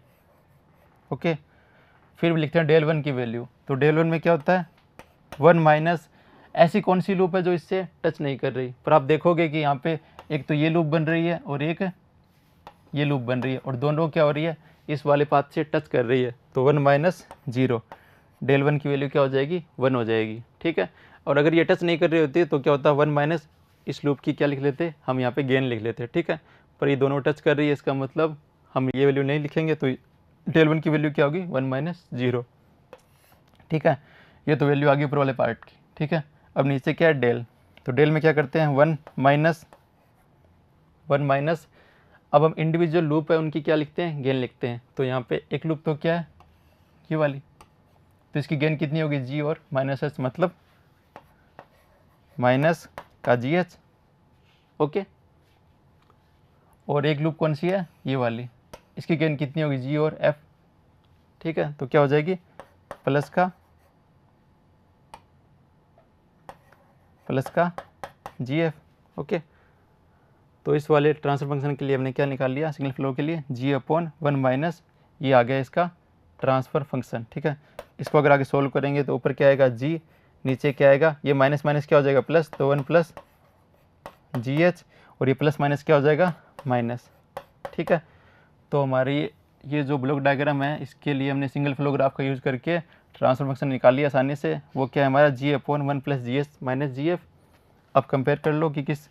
ओके। फिर लिखते हैं डेल वन की वैल्यू। तो डेल वन में क्या होता है 1 माइनस, ऐसी कौन सी लूप है जो इससे टच नहीं कर रही, पर आप देखोगे कि यहाँ पे एक तो ये लूप बन रही है और एक ये लूप बन रही है, और दोनों क्या हो रही है, इस वाले पाथ से टच कर रही है। तो 1 माइनस 0, डेल वन की वैल्यू क्या हो जाएगी 1 हो जाएगी, ठीक है। और अगर ये टच नहीं कर रही होती तो क्या होता है 1 माइनस, इस लूप की क्या लिख लेते हम यहाँ पे गेन लिख लेते, ठीक है। पर ये दोनों टच कर रही है, इसका मतलब हम ये वैल्यू नहीं लिखेंगे, तो डेल वन की वैल्यू क्या होगी 1 माइनस 0, ठीक है। ये तो वैल्यू आ गई ऊपर वाले पार्ट की, ठीक है। अब नीचे क्या है डेल, तो डेल में क्या करते हैं 1 माइनस, अब हम इंडिविजुअल लूप है उनकी क्या लिखते हैं गेन लिखते हैं। तो यहाँ पे एक लूप तो क्या है ये वाली, तो इसकी गेन कितनी होगी जी और माइनस एच, मतलब माइनस का जी एच, ओके। और एक लूप कौन सी है ये वाली, इसकी गेन कितनी होगी जी और एफ, ठीक है। तो क्या हो जाएगी प्लस का जी एफ, ओके। तो इस वाले ट्रांसफर फंक्शन के लिए हमने क्या निकाल लिया सिग्नल फ्लो के लिए जी अपॉन 1 माइनस, ये आ गया इसका ट्रांसफ़र फंक्शन, ठीक है। इसको अगर आगे सोल्व करेंगे तो ऊपर क्या आएगा जी, नीचे क्या आएगा, ये माइनस माइनस क्या हो जाएगा प्लस, तो 1 प्लस जी एच, और ये प्लस माइनस क्या हो जाएगा माइनस, ठीक है। तो हमारी ये जो ब्लॉक डायग्राम है इसके लिए हमने सिंगल फ्लो ग्राफ का यूज़ करके ट्रांसफर फंक्शन निकाल लिया आसानी से। वो क्या है हमारा G upon 1 plus G H minus G F. अब कंपेयर कर लो कि किस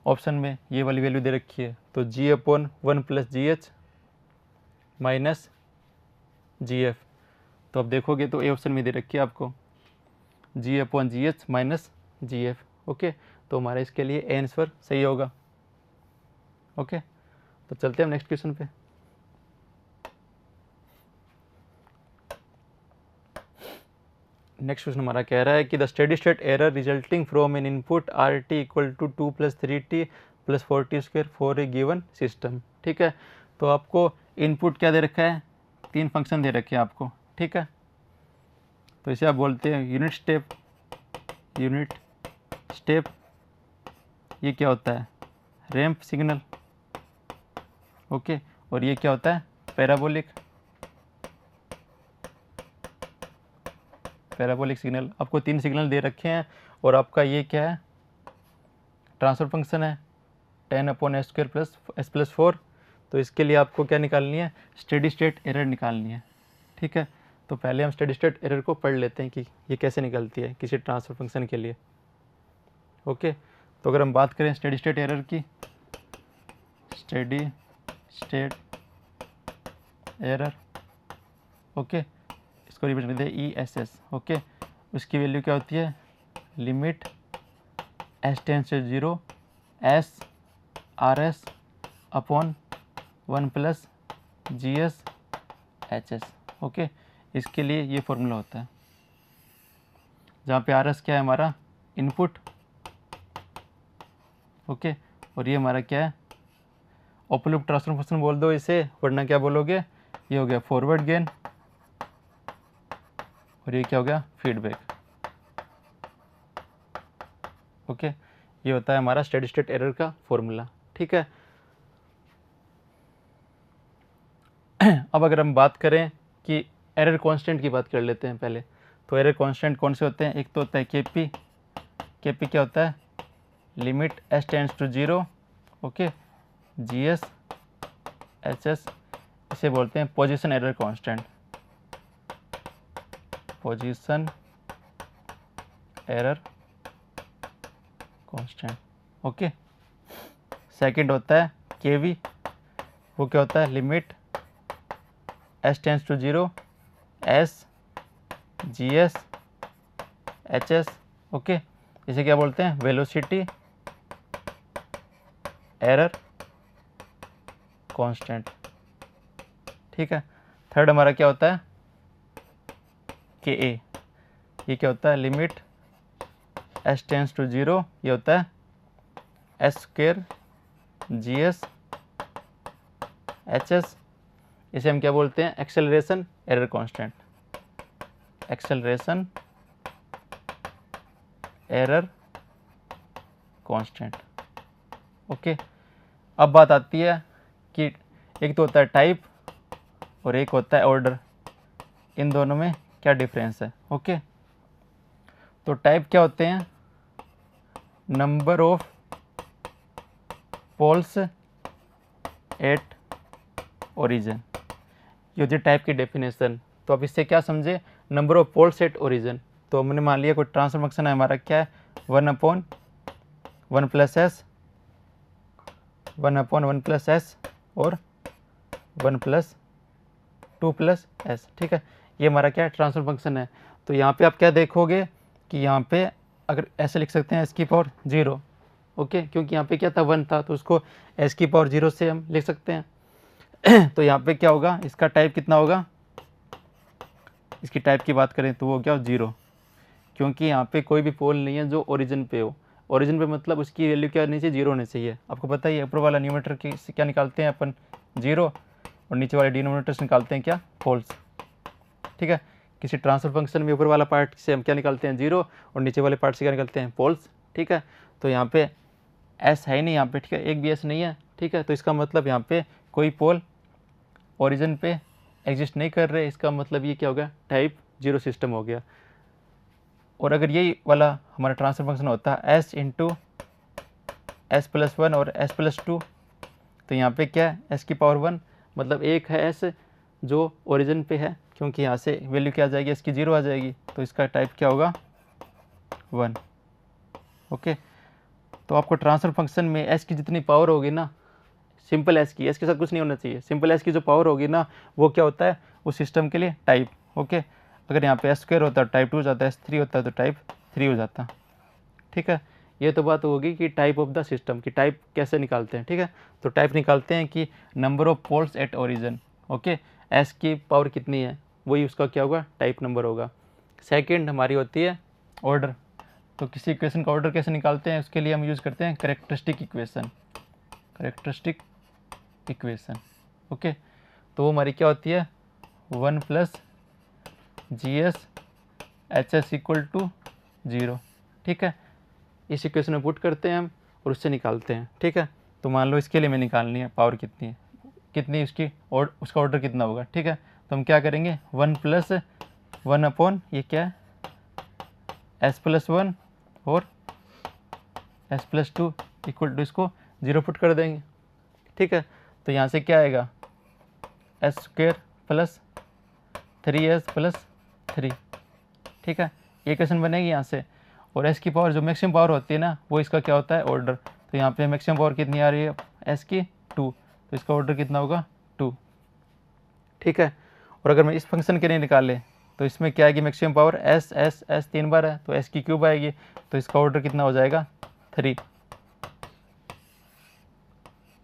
ऑप्शन में ये वाली वैल्यू दे रखी है। तो G upon 1 plus G H minus G F, तो अब देखोगे तो ए ऑप्शन में दे रखी है आपको जी अपॉन जी H minus G F, okay. तो हमारा इसके लिए ए आंसर सही होगा, ओके। तो चलते हैं हम नेक्स्ट क्वेश्चन पे। नेक्स्ट क्वेश्चन हमारा कह रहा है कि the steady state error resulting from an input R T equal to 2 plus 3t plus 4t square for a given system, ठीक है। तो आपको इनपुट क्या दे रखा है, 3 फंक्शन दे रखे हैं आपको, ठीक है। तो इसे आप बोलते हैं यूनिट स्टेप, ये क्या होता है रैंप सिग्नल, ओके। और ये क्या होता है पैराबोलिक सिग्नल। आपको 3 सिग्नल दे रखे हैं और आपका ये क्या है ट्रांसफर फंक्शन है 10 upon S square plus S plus 4। तो इसके लिए आपको क्या निकालनी है स्टेडी स्टेट एरर निकालनी है, ठीक है। तो पहले हम स्टेडी स्टेट एरर को पढ़ लेते हैं कि ये कैसे निकलती है किसी ट्रांसफर फंक्शन के लिए, ओके। तो अगर हम बात करें स्टेडी स्टेट एरर की, स्टेडी स्टेट एरर, ओके, इसको रिप्रेजेंट करते हैं ई एस एस, ओके। उसकी वैल्यू क्या होती है limit S tends to 0 S R S upon 1 plus G S H S, okay. इसके लिए ये फॉर्मूला होता है जहाँ पे आर एस क्या है हमारा इनपुट, ओके। और ये हमारा क्या है ओपन लूप ट्रांसफर फंक्शन बोल दो इसे, वरना क्या बोलोगे ये हो गया फॉरवर्ड गेन और ये क्या हो गया फीडबैक, ओके। ये होता है हमारा स्टेडी स्टेट एरर का फॉर्मूला, ठीक है। अब अगर हम बात करें कि एरर कांस्टेंट की बात कर लेते हैं पहले। तो एरर कांस्टेंट कौन से होते हैं, एक तो होता है केपी क्या होता है limit S tends to 0, okay, G S H S, इसे बोलते हैं position error constant, position error constant, okay. Second होता है केवी, वो क्या होता है limit S tends to 0 S G S H S, okay. इसे क्या बोलते हैं वेलोसिटी एरर कांस्टेंट, ठीक है। थर्ड हमारा क्या होता है के ए, ये क्या होता है लिमिट एस टेंस टू 0, ये होता है एस स्क्वायर GS HS, इसे हम क्या बोलते हैं, acceleration error constant, acceleration error constant. Okay, अब बात आती है कि एक तो होता है टाइप और एक होता है ऑर्डर, इन दोनों में क्या डिफरेंस है। ओके, तो टाइप क्या होते हैं, number of poles at origin, ये होती है टाइप की डेफिनेशन। तो अब इससे क्या समझे, number of poles at origin. तो हमने मान लिया कोई ट्रांसफर फंक्शन है हमारा, क्या है 1/1 प्लस एस, 1/1 प्लस एस और 1 प्लस 2 प्लस एस। ठीक है, ये हमारा क्या है, ट्रांसफर फंक्शन है। तो यहाँ पे आप क्या देखोगे कि यहाँ पे अगर ऐसे लिख सकते हैं एस की पावर 0, ओके, क्योंकि यहाँ पे क्या था 1 था, तो उसको एस की पावर 0 से हम लिख सकते हैं। तो यहाँ पे क्या होगा, इसका टाइप कितना होगा, इसकी टाइप की बात करें तो वो क्या हो 0, क्योंकि यहाँ पे कोई भी पोल नहीं है जो ओरिजिन पे हो। ओरिजिन पे मतलब उसकी वैल्यू क्या होनी चाहिए, 0 होनी चाहिए। आपको पता ही है, ऊपर वाला न्यूमरेटर की से क्या निकालते हैं अपन 0, और नीचे वाले डिनोमिनेटर से निकालते हैं क्या, पोल्स। ठीक है, किसी ट्रांसफर फंक्शन में ऊपर वाला पार्ट से हम क्या निकालते हैं 0, और नीचे वाले पार्ट से क्या निकालते हैं, पोल्स। ठीक है, तो यहाँ पे एस है नहीं यहाँ पे, ठीक है, एक भी एस नहीं है। ठीक है, तो इसका मतलब यहाँ पे कोई पोल ओरिजिन पे एग्जिस्ट नहीं कर रहे, इसका मतलब ये क्या हो गया, टाइप 0 सिस्टम हो गया। और अगर यही वाला हमारा ट्रांसफर फंक्शन होता है s इंटू एस प्लस 1 और s प्लस 2, तो यहाँ पे क्या है, s की पावर 1, मतलब एक है s जो ओरिजिन पे है, क्योंकि यहाँ से वैल्यू क्या आ जाएगी, s की 0 आ जाएगी, तो इसका टाइप क्या होगा 1। ओके, तो आपको ट्रांसफर फंक्शन में s की जितनी पावर होगी ना, सिंपल s की, s के साथ कुछ नहीं होना चाहिए, सिंपल s की जो पावर होगी ना, वो क्या होता है उस सिस्टम के लिए टाइप। ओके, अगर यहाँ पे एस स्क्वायर होता है टाइप 2 हो जाता है, S3 होता है तो टाइप 3 हो जाता। ठीक है, ये तो बात होगी कि टाइप ऑफ द सिस्टम की टाइप कैसे निकालते हैं। ठीक है, तो टाइप निकालते हैं कि number of poles at origin. Okay, S की पावर कितनी है, वही उसका क्या होगा, टाइप नंबर होगा। सेकेंड हमारी होती है ऑर्डर। तो किसी इक्वेशन का ऑर्डर कैसे निकालते हैं, उसके लिए हम यूज़ करते हैं characteristic equation, characteristic equation. Okay, तो वो हमारी क्या होती है 1 plus GS HS equal to 0। ठीक है, इस इक्वेशन में पुट करते हैं हम और उससे निकालते हैं। ठीक है, तो मान लो इसके लिए हमें निकालनी है पावर कितनी है, कितनी उसकी, और उसका ऑर्डर कितना होगा। ठीक है, तो हम क्या करेंगे 1 प्लस 1 अपॉन ये क्या है s प्लस 1 और s प्लस 2 इक्वल टू इसको 0 पुट कर देंगे। ठीक है, तो यहाँ से क्या आएगा s square plus 3s plus 3। ठीक है, ये इक्वेशन बनेगी यहाँ से, और s की पावर जो मैक्सिमम पावर होती है ना, वो इसका क्या होता है ऑर्डर। तो यहाँ पे मैक्सिमम पावर कितनी आ रही है s की 2, तो इसका ऑर्डर कितना होगा 2। ठीक है, और अगर मैं इस फंक्शन के लिए निकाले तो इसमें क्या आएगी, maximum power s s s 3 बार है, तो s की क्यूब आएगी, तो इसका ऑर्डर कितना हो जाएगा 3।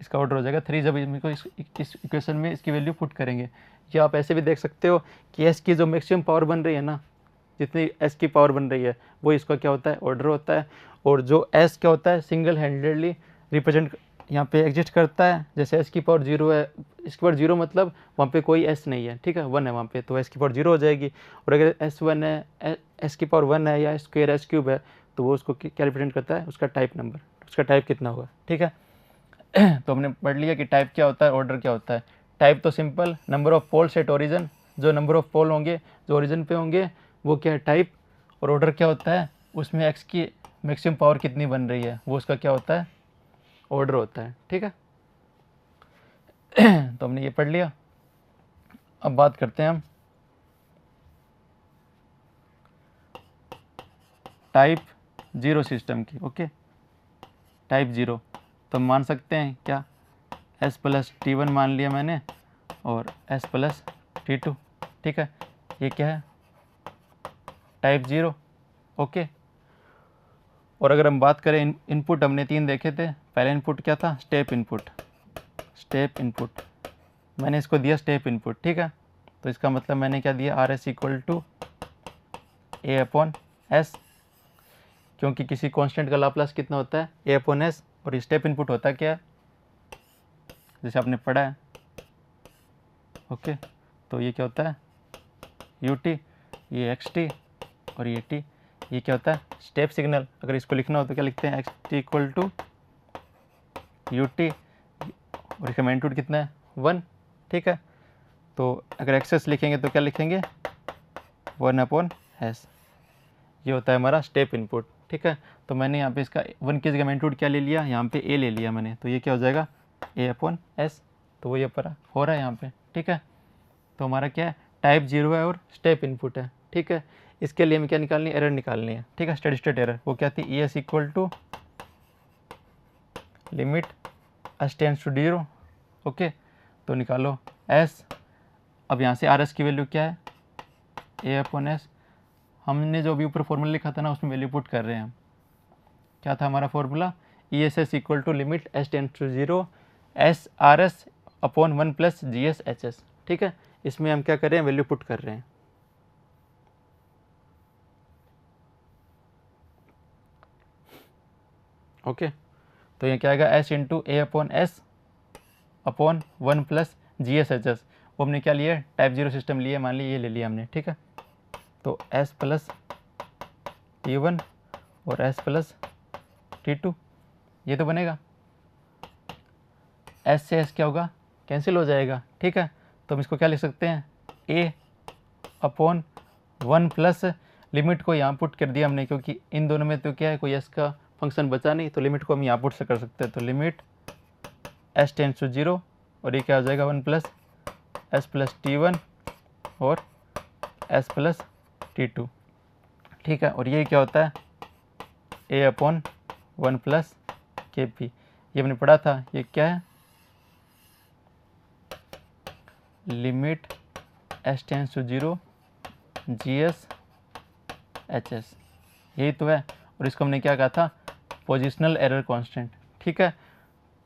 इसका ऑर्डर हो जाएगा 3 जब इसको इस इक्वेशन में इसकी वैल्यू पुट करेंगे। या आप ऐसे भी देख सकते हो कि s की जो मैक्सिमम पावर बन रही है ना, जितनी s की पावर बन रही है वो इसका क्या होता है ऑर्डर होता है। और जो s क्या होता है सिंगल हैंडेडली रिप्रेजेंट यहाँ पे एग्जिस्ट करता है। जैसे s की पावर 0 है, इसकी पावर 0 मतलब वहाँ पे कोई s नहीं है। ठीक है, 1 है वहाँ पे, तो s की पावर 0 हो जाएगी। और अगर s1 है, s की पावर 1 है या स्क्वायर s क्यूब है, तो वो उसको क्या रिप्रेजेंट करता है, उसका टाइप नंबर, उसका टाइप कितना होगा। ठीक है, तो हमने पढ़ लिया कि टाइप क्या होता है, ऑर्डर क्या होता है। टाइप तो simple number of poles at origin, जो नंबर ऑफ पोल होंगे जो ओरिजिन पे होंगे वो क्या है टाइप। और ऑर्डर क्या होता है, उसमें एक्स की मैक्सिमम पावर कितनी बन रही है वो उसका क्या होता है ऑर्डर होता है। ठीक है, तो हमने ये पढ़ लिया। अब बात करते हैं हम टाइप 0 सिस्टम की। ओके, टाइप 0 तो हम मान सकते हैं क्या, s प्लस T1 मान लिया मैंने और s प्लस T2। ठीक है, ये क्या है टाइप 0। ओके, और अगर हम बात करें इनपुट हमने 3 देखे थे। पहला इनपुट क्या था, स्टेप इनपुट, स्टेप इनपुट मैंने इसको दिया स्टेप इनपुट। ठीक है, तो इसका मतलब मैंने क्या दिया RS equal to A upon S, क्योंकि किसी कांस्टेंट का लाप्लास कितना होता है A अपॉन S, और स्टेप इनपुट होता क्या है जैसे आपने पढ़ा है। ओके, तो ये क्या होता है ut, ये xt और ये t, ये क्या होता है स्टेप सिग्नल। अगर इसको लिखना हो तो क्या लिखते हैं xt इक्वल टू ut और इसका मैग्नीट्यूड कितना है 1। ठीक है, तो अगर एक्सेस लिखेंगे तो क्या लिखेंगे 1/s, ये होता है हमारा स्टेप इनपुट। ठीक है, तो मैंने यहाँ पे इसका 1 की जगह मैग्नीट्यूड क्या ले लिया, यहाँ पे a ले लिया मैंने, तो ये क्या हो जाएगा a/s, तो वो ये पर हो रहा है यहाँ पे। ठीक है, तो हमारा क्या है टाइप 0 है और स्टेप इनपुट है। ठीक है, इसके लिए हमें क्या निकालनी है एरर निकालनी है। ठीक है, स्टेडी स्टेट एरर वो क्या थी ES equal to limit s tends to 0। Okay, तो निकालो s। अब यहाँ से RS की वैल्यू क्या है a/s, हमने जो अभी ऊपर फॉर्मूला लिखा था ना उसमें वैल्यू पुट कर रहे हैं हम। क्या था हमारा formula ESS equal to limit s tends to 0 SRS upon 1 plus GSHS। ठीक है, इसमें हम क्या कर रहे हैं वैल्यू पुट कर रहे हैं। ओके, तो ये क्या आएगा s into a/s upon 1 plus GSHS, वो हमने क्या लिया टाइप 0 सिस्टम लिया, मान ली ये ले लिया हमने। ठीक है, तो s प्लस t1 और s प्लस t2 ये तो बनेगा, s से s क्या होगा कैंसिल हो जाएगा। ठीक है, तो हम इसको क्या लिख सकते हैं a अपॉन 1 प्लस लिमिट को यहाँ पुट कर दिया हमने, क्योंकि इन दोनों में तो क्या है कोई s का फंक्शन बचा नहीं, तो लिमिट को हम यहाँ पुट से कर सकते हैं। तो लिमिट s टेंड्स टू 0 और ये क्या हो जाएगा 1 प्लस s प्लस t1 और s प्लस t2। ठीक है, और ये क्या होता है a अपॉन 1 प्लस kp, ये हमने पढ़ा था, ये क्या है limit s tends to 0 GSHS, यही तो है। और इसको हमने क्या कहा था पोजिशनल एरर कांस्टेंट। ठीक है,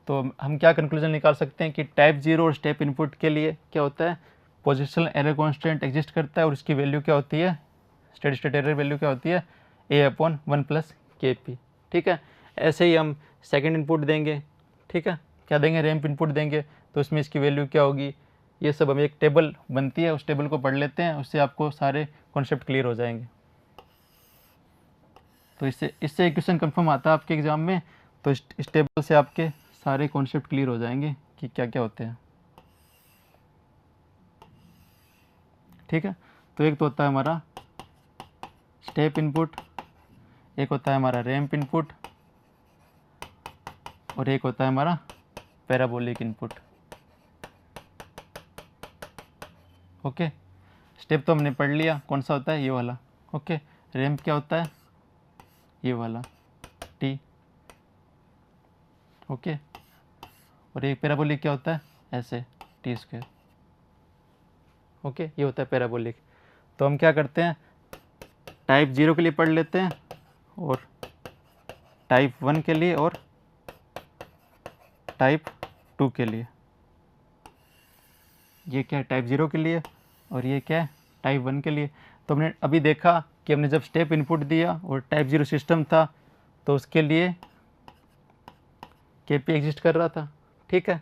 तो हम क्या कंक्लूजन निकाल सकते हैं कि टाइप 0 और स्टेप इनपुट के लिए क्या होता है पोजिशनल एरर कांस्टेंट एग्जिस्ट करता है, और इसकी वैल्यू क्या होती है स्टेडी स्टेट एरर वैल्यू क्या होती है a/1 प्लस kp। ठीक है, ऐसे ही हम सेकंड इनपुट देंगे। ठीक है, क्या देंगे रैंप इनपुट देंगे, तो इसमें इसकी वैल्यू क्या होगी, ये सब हमें एक टेबल बनती है, उस टेबल को पढ़ लेते हैं, उससे आपको सारे कॉन्सेप्ट क्लियर हो जाएंगे। तो इससे एक क्वेश्चन कंफर्म आता है आपके एग्जाम में, तो इस टेबल से आपके सारे कॉन्सेप्ट क्लियर हो जाएंगे कि क्या क्या होते हैं। ठीक है, तो एक तो होता है हमारा स्टेप इनपुट, एक होता है हमारा रैंप इनपुट, और एक होता है हमारा पैराबोलिक इनपुट। ओके, स्टेप तो हमने पढ़ लिया कौन सा होता है ये वाला। ओके, रैंप क्या होता है ये वाला t। ओके, और एक पैराबोलिक क्या होता है ऐसे t²। ओके, ये होता है पैराबोलिक। तो हम क्या करते हैं टाइप 0 के लिए पढ़ लेते हैं, और टाइप 1 के लिए और टाइप 2 के लिए। ये क्या है टाइप 0 के लिए और ये क्या है टाइप 1 के लिए। तो हमने अभी देखा कि हमने जब स्टेप इनपुट दिया और टाइप 0 सिस्टम था तो उसके लिए kp एग्जिस्ट कर रहा था। ठीक है,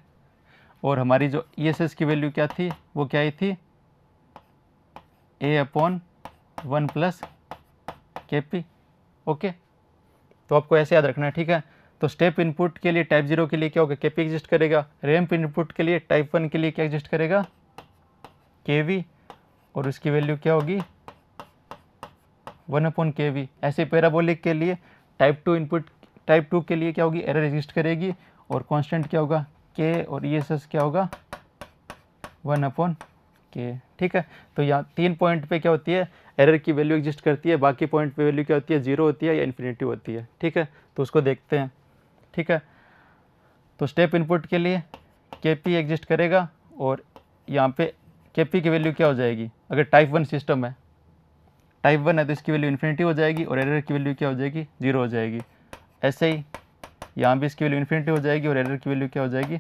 और हमारी जो ESS की वैल्यू क्या थी वो क्या ही थी a/1 प्लस kp। ओके, तो आपको ऐसे याद रखना है। ठीक है, तो स्टेप इनपुट के लिए टाइप 0 के लिए क्या होगा kp एग्जिस्ट करेगा, रैंप इनपुट के लिए टाइप 1 के लिए क्या एग्जिस्ट करेगा kv, और उसकी वैल्यू क्या होगी 1/kv। ऐसे पैराबोलिक के लिए टाइप 2 इनपुट टाइप 2 के लिए क्या होगी एरर एग्जिस्ट करेगी, और कांस्टेंट क्या होगा k, और ESS क्या होगा 1/k। ठीक है, तो यहाँ 3 पॉइंट पे क्या होती है एरर की वैल्यू एग्जिस्ट करती है, बाकी पॉइंट पे वैल्यू क्या होती है 0 होती है या इन्फिनिटी होती है। ठीक है, तो उसको देखते हैं। ठीक है, तो स्टेप इनपुट के लिए kp एग्जिस्ट करेगा, और यहाँ पे kp की वैल्यू क्या हो जाएगी अगर टाइप 1 सिस्टम है, टाइप 1 है तो इसकी वैल्यू इन्फिनिटी हो जाएगी, और एरर की वैल्यू क्या हो जाएगी 0 हो जाएगी। ऐसे ही यहाँ भी इसकी वैल्यू इन्फिनिटी हो जाएगी और एरर की वैल्यू क्या हो जाएगी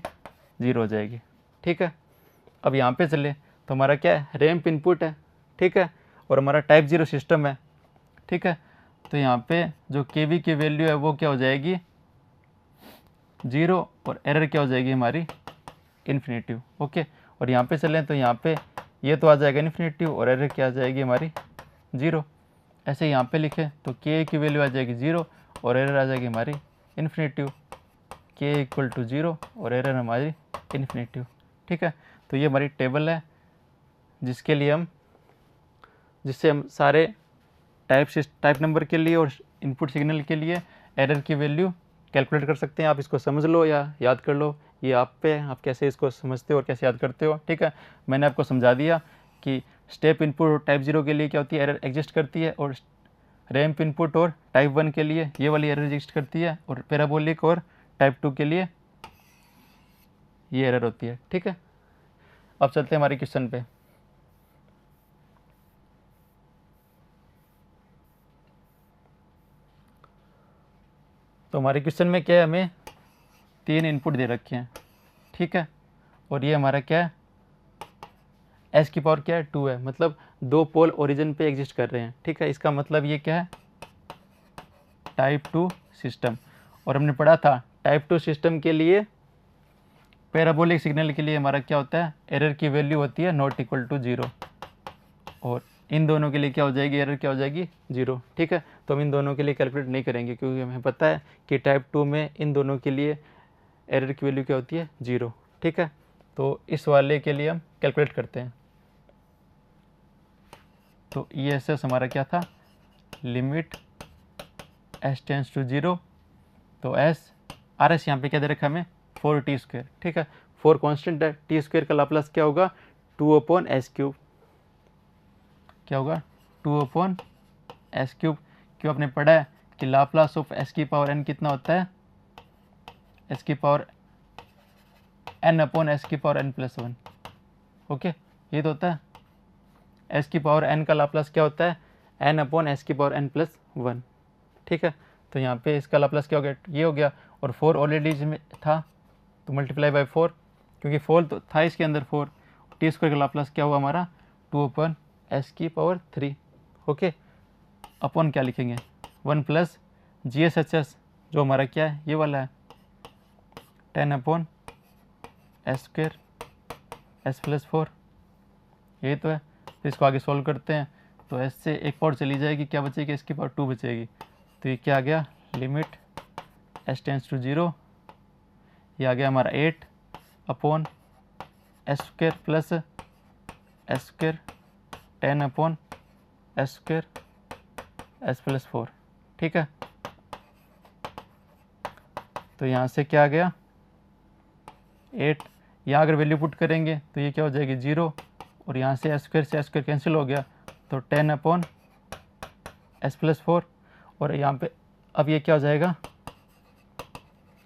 0 हो जाएगी। ठीक है, अब यहाँ पे चले तो हमारा क्या है रैंप इनपुट है। ठीक है, और हमारा टाइप 0 सिस्टम है। ठीक है, तो यहाँ पे जो kv की वैल्यू है वो क्या हो जाएगी 0, और एरर क्या हो जाएगी हमारी इन्फिनेटिव। ओके, और यहाँ पे चलें तो यहाँ पे ये तो आ जाएगा इन्फिनेटिव और एरर क्या आ जाएगी हमारी 0। ऐसे यहाँ पे लिखें तो के की वैल्यू आ जाएगी 0 और एरर आ जाएगी हमारी इन्फिनेटिव, के इक्वल टू 0 और एरर हमारी इन्फिनेटिव। ठीक है, तो ये हमारी टेबल है जिससे हम सारे टाइप नंबर के लिए और इनपुट सिग्नल के लिए एरर की वैल्यू कैलकुलेट कर सकते हैं। आप इसको समझ लो या याद कर लो, ये आप पे, आप कैसे इसको समझते हो और कैसे याद करते हो। ठीक है, मैंने आपको समझा दिया कि स्टेप इनपुट टाइप 0 के लिए क्या होती है, एरर एग्जिस्ट करती है, और रैंप इनपुट और टाइप 1 के लिए ये वाली एरर एग्जिस्ट करती है, और पैराबोलिक और टाइप 2 के लिए ये एरर होती है। ठीक है, अब चलते हैं हमारे क्वेश्चन पे। तो हमारे क्वेश्चन में क्या है, हमें 3 इनपुट दे रखे हैं। ठीक है, और ये हमारा क्या है, एस की पावर क्या है 2 है, मतलब 2 पोल ओरिजिन पे एग्जिस्ट कर रहे हैं। ठीक है, इसका मतलब ये क्या है, टाइप 2 सिस्टम। और हमने पढ़ा था टाइप 2 सिस्टम के लिए पैराबोलिक सिग्नल के लिए हमारा क्या होता है, एरर की वैल्यू होती है नॉट इक्वल टू 0, और इन दोनों के लिए क्या हो जाएगी, एरर क्या हो जाएगी 0। ठीक है, तो हम इन दोनों के लिए कैलकुलेट नहीं करेंगे क्योंकि हमें पता है कि टाइप 2 में इन दोनों के लिए एरर की वैल्यू क्या होती है 0। ठीक है, तो इस वाले के लिए हम कैलकुलेट करते हैं। तो ये एस हमारा क्या था, लिमिट एस टेंस टू 0, तो एस आर एस यहाँ पे क्या दे रखा है हमें 4t²। ठीक है, 4 कांस्टेंट है, t² का लाप्लास क्या होगा 2/s³। क्या होगा 2/s³। क्यों, आपने पढ़ा है कि लाप्लास ऑफ s की पावर n कितना होता है, s की पावर n/s की पावर n+1। ओके, ये तो होता है s की पावर n का लाप्लास क्या होता है n/s की पावर n+1। ठीक है, तो यहाँ पे इसका लाप्लास क्या हो गया, ये हो गया, और 4 ऑलरेडी इसमें था तो मल्टीप्लाई बाय 4, क्योंकि 4 तो था इसके अंदर 4, t² का लाप्लास क्या हुआ हमारा 2/s³। ओके, अपॉन क्या लिखेंगे 1 + GSHS जो हमारा क्या है, ये वाला है 10/s² s+4, यही तो है। तो इसको आगे सॉल्व करते हैं, तो s से एक पावर चली जाएगी, क्या बचेगी, इसकी पावर 2 बचेगी। तो ये क्या आ गया, लिमिट s टेंस टू 0, ये आ गया हमारा 8/s² plus s² 10/s² s+4। ठीक है, तो यहाँ से क्या आ गया 8, यहाँ अगर वैल्यू पुट करेंगे तो ये क्या हो जाएगी 0, और यहाँ से s² से s² कैंसिल हो गया, तो 10/s+4, और यहाँ पे अब ये क्या हो जाएगा,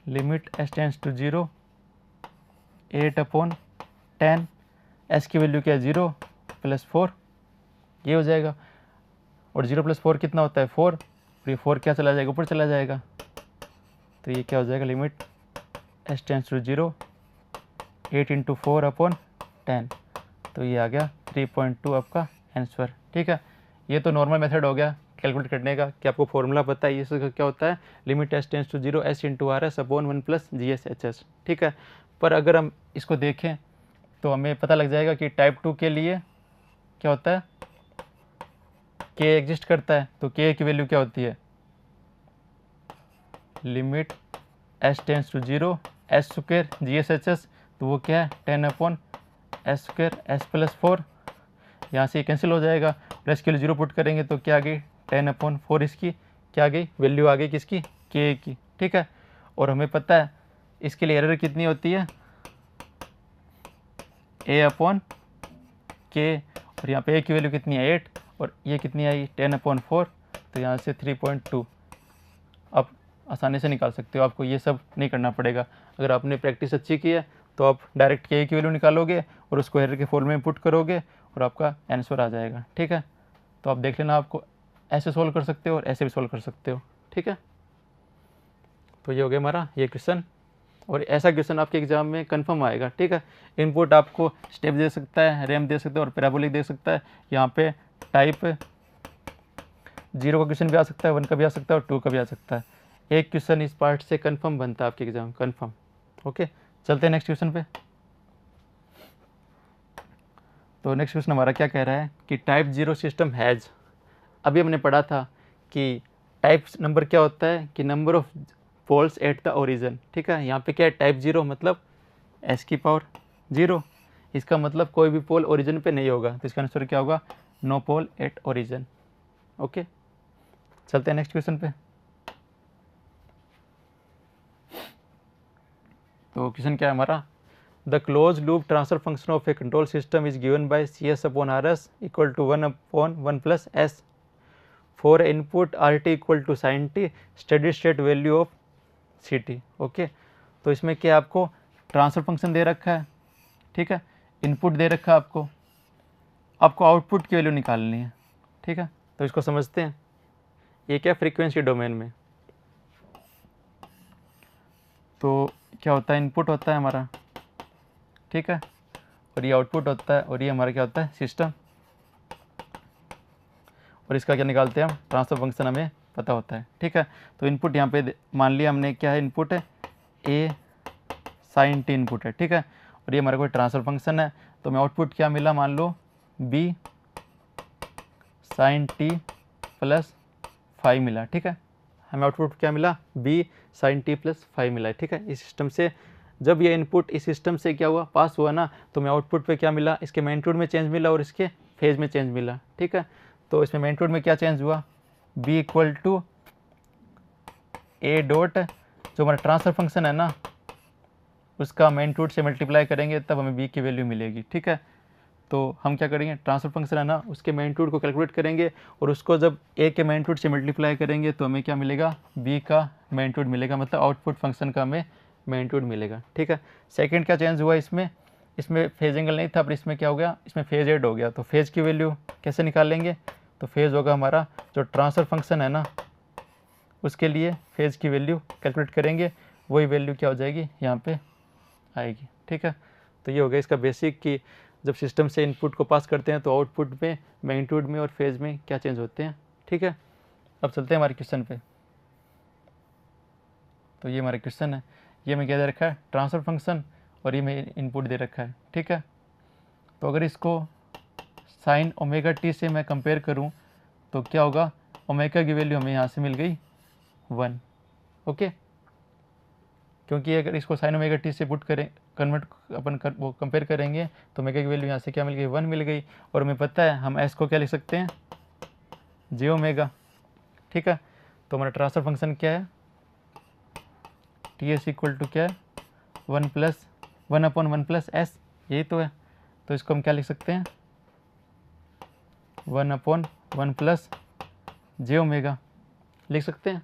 limit s tends to 0, 8/10, s की वैल्यू क्या है 0 + 4, ये हो जाएगा, और 0 + 4 कितना होता है 4, और ये 4 क्या चला जाएगा, ऊपर चला जाएगा, तो ये क्या हो जाएगा, लिमिट s टेंस टू 0, 8 × 4/10, तो ये आ गया 3.2 आपका आंसर। ठीक है, ये तो नॉर्मल मेथड हो गया कैलकुलेट करने का कि आपको फॉर्मूला पता है, ये इसका क्या होता है, limit s tends to 0 s × RS/1 + GSHS। ठीक है, पर अगर हम इसको देखें तो हमें पता लग जाएगा कि टाइप 2 के लिए क्या होता है, k एग्जिस्ट करता है, तो k की वैल्यू क्या होती है, limit s tends to 0 s² GSHS, तो वो क्या है 10/s² s+4, यहाँ से कैंसिल हो जाएगा, और s के लिए 0 पुट करेंगे तो क्या आ गई 10/4, इसकी क्या आ गई वैल्यू आ गई किसकी, k की। ठीक है, और हमें पता है इसके लिए एरर कितनी होती है a/k, और यहाँ पे a की वैल्यू कितनी है 8, और ये कितनी आई 10/4, तो यहाँ से 3.2 आप आसानी से निकाल सकते हो, आपको ये सब नहीं करना पड़ेगा। अगर आपने प्रैक्टिस अच्छी की है तो आप डायरेक्ट k की वैल्यू निकालोगे और उसको एरर के फॉर्म में पुट करोगे और आपका आंसर आ जाएगा। ठीक है, तो आप देख लेना, आपको ऐसे सॉल्व कर सकते हो और ऐसे भी सॉल्व कर सकते हो। ठीक है, तो ये हो गया हमारा ये क्वेश्चन, और ऐसा क्वेश्चन आपके एग्जाम में कंफर्म आएगा। ठीक है, इनपुट आपको स्टेप दे सकता है, रैम दे सकता है और पैराबोलिक दे सकता है। यहाँ पे टाइप 0 का क्वेश्चन भी आ सकता है, 1 का भी आ सकता है और 2 का भी आ सकता है। एक क्वेश्चन इस पार्ट से कंफर्म बनता है आपके एग्जाम, कंफर्म। ओके, चलते हैं नेक्स्ट क्वेश्चन पे। तो नेक्स्ट क्वेश्चन हमारा क्या कह रहा है कि टाइप 0 सिस्टम हैज़, अभी हमने पढ़ा था कि टाइप नंबर क्या होता है कि number of poles at the origin, ठीक है। यहाँ पे क्या है टाइप 0 मतलब s की पावर 0, इसका मतलब कोई भी पोल ओरिजिन पे नहीं होगा, तो इसका आंसर क्या होगा, no pole at origin. Okay, चलते हैं नेक्स्ट क्वेश्चन पे। तो क्वेश्चन क्या है हमारा, the close loop transfer function of a control system is given by CS/RS equal to 1/1 plus S for input RT equal to sin t steady state value of CT। Okay, तो इसमें क्या आपको transfer function दे रखा है, ठीक है, input दे रखा है, आपको आउटपुट की वैल्यू निकालनी है, ठीक है। तो इसको समझते हैं, ये क्या फ्रीक्वेंसी डोमेन में, तो क्या होता है, इनपुट होता है हमारा, ठीक है, और ये आउटपुट होता है, और ये हमारा क्या होता है, सिस्टम, और इसका क्या निकालते हैं हम, ट्रांसफर फंक्शन हमें पता होता है, ठीक है। तो इनपुट यहाँ पे मान लिया हमने, क्या है इनपुट है, A sin t इनपुट है, ठीक है, और ये हमारा कोई ट्रांसफर फंक्शन है, तो हमें आउटपुट क्या मिला, मान लो B sin t प्लस 5 मिला, ठीक है, हमें आउटपुट क्या मिला, B sin t प्लस 5 मिला है, ठीक है। इस सिस्टम से जब ये इनपुट इस सिस्टम से क्या हुआ, पास हुआ ना, तो हमें आउटपुट पे क्या मिला, इसके मैग्नीट्यूड में चेंज मिला और इसके फेज में चेंज मिला, ठीक है। तो इसमें मैग्नीट्यूड में क्या चेंज हुआ, B equal to A dot, जो हमारा ट्रांसफर फंक्शन है ना, उसका मैग्नीट्यूड से मल्टीप्लाई करेंगे तब हमें B की वैल्यू मिलेगी, ठीक है। तो हम क्या करेंगे, ट्रांसफर फंक्शन है ना, उसके मैग्नीट्यूड को कैलकुलेट करेंगे और उसको जब A के मैग्नीट्यूड से मल्टीप्लाई करेंगे तो हमें क्या मिलेगा, B का मैग्नीट्यूड मिलेगा, मतलब आउटपुट फंक्शन का हमें मैग्नीट्यूड मिलेगा, ठीक है। सेकंड क्या चेंज हुआ, इसमें फेज एंगल नहीं था, पर इसमें क्या हो गया, इसमें फेज एड हो गया, तो फेज की वैल्यू कैसे निकालेंगे, तो फेज होगा हमारा जो ट्रांसफर फंक्शन है ना, उसके लिए फेज की वैल्यू कैलकुलेट करेंगे, वही वैल्यू क्या हो जाएगी, यहाँ पे आएगी, ठीक है। तो ये हो गया इसका बेसिक कि जब सिस्टम से इनपुट को पास करते हैं तो आउटपुट में, मैग्नीट्यूड में और फेज में क्या चेंज होते हैं, ठीक है। अब चलते हैं हमारे क्वेश्चन पे। तो ये हमारा क्वेश्चन है, ये में क्या दे रखा है, ट्रांसफर फंक्शन, और ये में इनपुट दे रखा है, ठीक है। तो अगर इसको साइन ओमेगा टी से मैं कंपेयर करूं तो क्या होगा, ओमेगा की वैल्यू हमें यहाँ से मिल गई 1, ओके, क्योंकि अगर इसको साइन ओमेगा टी से पुट करें, वो कंपेयर करेंगे तो ओमेगा की वैल्यू यहाँ से क्या मिल गई, 1 मिल गई, और हमें पता है हम एस को क्या लिख सकते हैं, जे ओमेगा, ठीक है। तो हमारा ट्रांसफर फंक्शन क्या है, टी एस इक्वल टू क्या है, 1/1 प्लस एस, यही तो है। तो इसको हम क्या लिख सकते हैं, 1/1 प्लस जे ओमेगा लिख सकते हैं।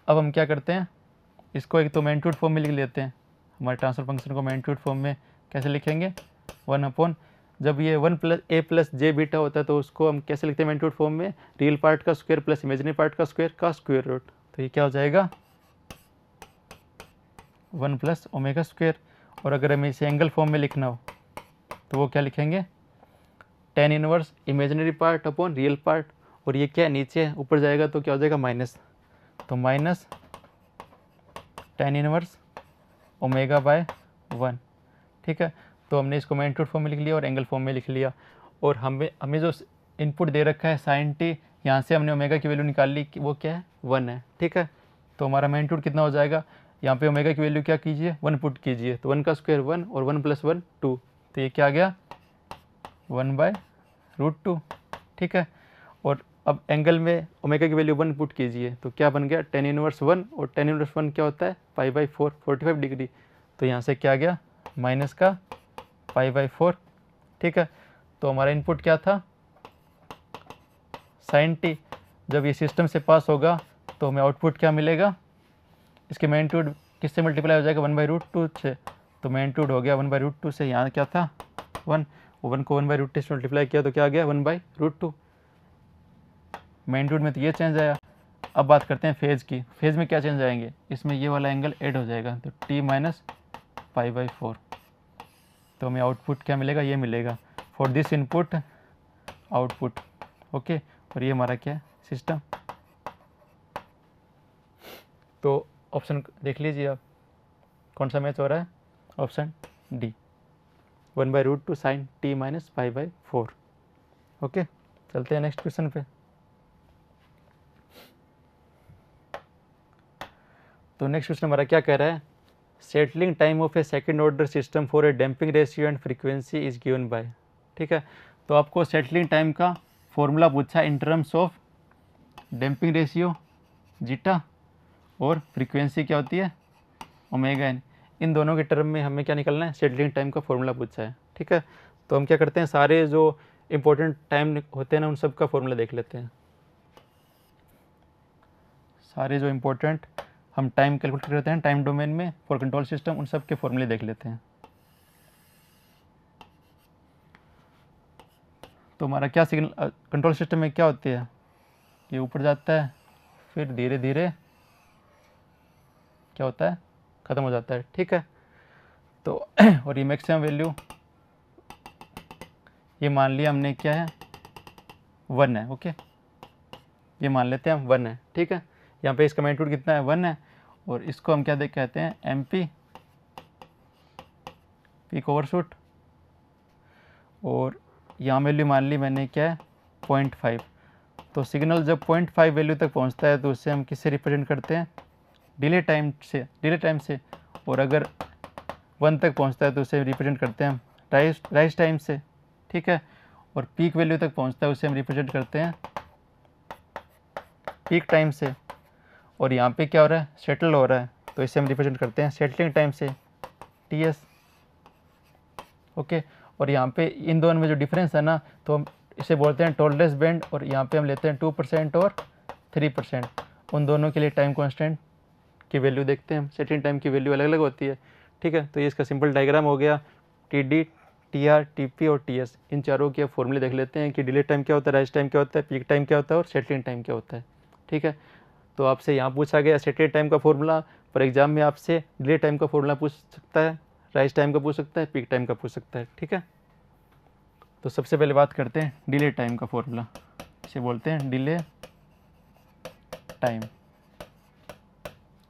अब हम क्या करते हैं, इसको एक तो मैग्नीट्यूड फॉर्म में लिख लेते हैं, हमारे ट्रांसफर फंक्शन को मैग्नीट्यूड फॉर्म में कैसे लिखेंगे, 1/, जब ये 1 प्लस ए प्लस जे बीटा होता है तो उसको हम कैसे लिखते हैं मैग्नीट्यूड फॉर्म में, रियल पार्ट का स्क्वायर प्लस इमेजिनरी पार्ट का स्क्वायर रूट, तो ये क्या हो जाएगा, 1 प्लस ओमेगा स्क्वायर। और अगर हमें इसे एंगल फॉर्म में लिखना हो तो वो क्या लिखेंगे, tan inverse imaginary part upon real part, और ये क्या है नीचे, ऊपर जाएगा तो क्या हो जाएगा माइनस, तो minus tan inverse omega by 1, ठीक है। तो हमने इसको मैग्नीट्यूड फॉर्म में लिख लिया और एंगल फॉर्म में लिख लिया, और हमें जो इनपुट दे रखा है साइन टी, यहाँ से हमने ओमेगा की वैल्यू निकाल ली कि वो क्या है, 1 है, ठीक है। तो हमारा मैग्नीट्यूड कितना हो जाएगा, यहाँ पे ओमेगा की वैल्यू क्या कीजिए, 1 पुट कीजिए, तो 1 का स्क्वायर 1 और 1 प्लस 1 2, तो ये क्या आ गया, 1/√2, ठीक है। और अब एंगल में ओमेगा की वैल्यू 1 पुट कीजिए तो क्या बन गया, tan इनवर्स 1, और tan इनवर्स 1 क्या होता है, π/4 45 डिग्री, तो यहाँ से क्या आ गया, माइनस का π/4, ठीक है। तो हमारा इनपुट क्या था, साइन टी, जब ये सिस्टम से पास होगा तो हमें आउटपुट क्या मिलेगा, इसके मैग्नीट्यूड किससे मल्टीप्लाई हो जाएगा, 1/√2 से, तो मैग्नीट्यूड हो गया 1/√2 से, यहाँ क्या था 1, 1 को 1/√2 से मल्टीप्लाई किया तो क्या आ गया 1/√2, मैग्नीट्यूड में तो ये चेंज आया। अब बात करते हैं फेज की, फेज में क्या चेंज आएंगे, इसमें ये वाला एंगल ऐड हो जाएगा, तो t माइनस π/4, तो हमें आउटपुट क्या मिलेगा, ये मिलेगा, for this input output, okay. और ये हमारा क्या है, सिस्टम। तो ऑप्शन देख लीजिए आप, कौन सा मैच हो रहा है, option D, 1/√2 sin t minus π/4। Okay, चलते हैं नेक्स्ट क्वेश्चन पे। तो नेक्स्ट क्वेश्चन हमारा क्या कह रहा है, settling time of A second order system for a damping ratio and frequency is given bye. ठीक है, तो आपको सेटलिंग टाइम का फॉर्मूला पूछा in terms of damping ratio zeta और फ्रीक्वेंसी क्या होती है ओमेगा एन। इन दोनों के टर्म में हमें क्या निकलना है, सेटलिंग टाइम का फॉर्मूला पूछा है। ठीक है, तो हम क्या करते हैं, सारे जो इंपॉर्टेंट टाइम होते हैं ना उन सब का फॉर्मूला देख लेते हैं। सारे जो इंपॉर्टेंट हम टाइम कैलकुलेट करते हैं टाइम डोमेन में फॉर कंट्रोल सिस्टम, उन सब के फॉर्मूले देख लेते हैं। तो हमारा क्या सिग्नल कंट्रोल सिस्टम में क्या होती है, ये ऊपर जाता है फिर धीरे धीरे क्या होता है, ख़त्म हो जाता है। ठीक है, तो और ये मैक्सिमम वैल्यू ये मान लिया हमने क्या है 1 है। ओके, ये मान लेते हैं हम 1 है। ठीक है, यहाँ पे इसका मैग्नीट्यूड कितना है 1 है, और इसको हम क्या कहते हैं MP पीक ओवरशूट, और यहाँ वैल्यू मान ली मैंने क्या है 0.5। तो सिग्नल जब 0.5 वैल्यू तक पहुँचता है तो उससे हम किससे रिप्रेजेंट करते हैं, डिले टाइम से, और अगर 1 तक पहुँचता है तो उसे रिप्रेजेंट करते हैं हम राइज टाइम से। ठीक है, और पीक वैल्यू तक पहुँचता है उसे हम रिप्रेजेंट करते हैं पीक टाइम से, और यहाँ पे क्या हो रहा है सेटल हो रहा है तो इसे हम रिप्रेजेंट करते हैं सेटलिंग टाइम से TS। ओके, और यहाँ पे इन दोनों में जो डिफरेंस है ना तो हम इसे बोलते हैं टॉलरेंस बैंड, और यहाँ पे हम लेते हैं 2% और 3%। उन दोनों के लिए टाइम कांस्टेंट की वैल्यू देखते हैं, सेटलिंग टाइम की वैल्यू अलग अलग होती है। ठीक है, तो ये इसका सिंपल डायग्राम हो गया, TD TR TP और TS। इन चारों के फॉर्मूले देख लेते हैं कि डिले टाइम क्या होता है, राइज टाइम क्या होता है, पीक टाइम क्या होता है और सेटलिंग टाइम क्या होता है। ठीक है, तो आपसे यहाँ पूछा गया सेटलिंग टाइम का फॉर्मूला, पर एग्जाम में आपसे डिले टाइम का फॉर्मूला पूछ सकता है, राइज टाइम का पूछ सकता है, पीक टाइम का पूछ सकता है। ठीक है, तो सबसे पहले बात करते हैं डिले टाइम का फॉर्मूला, इसे बोलते हैं डिले टाइम।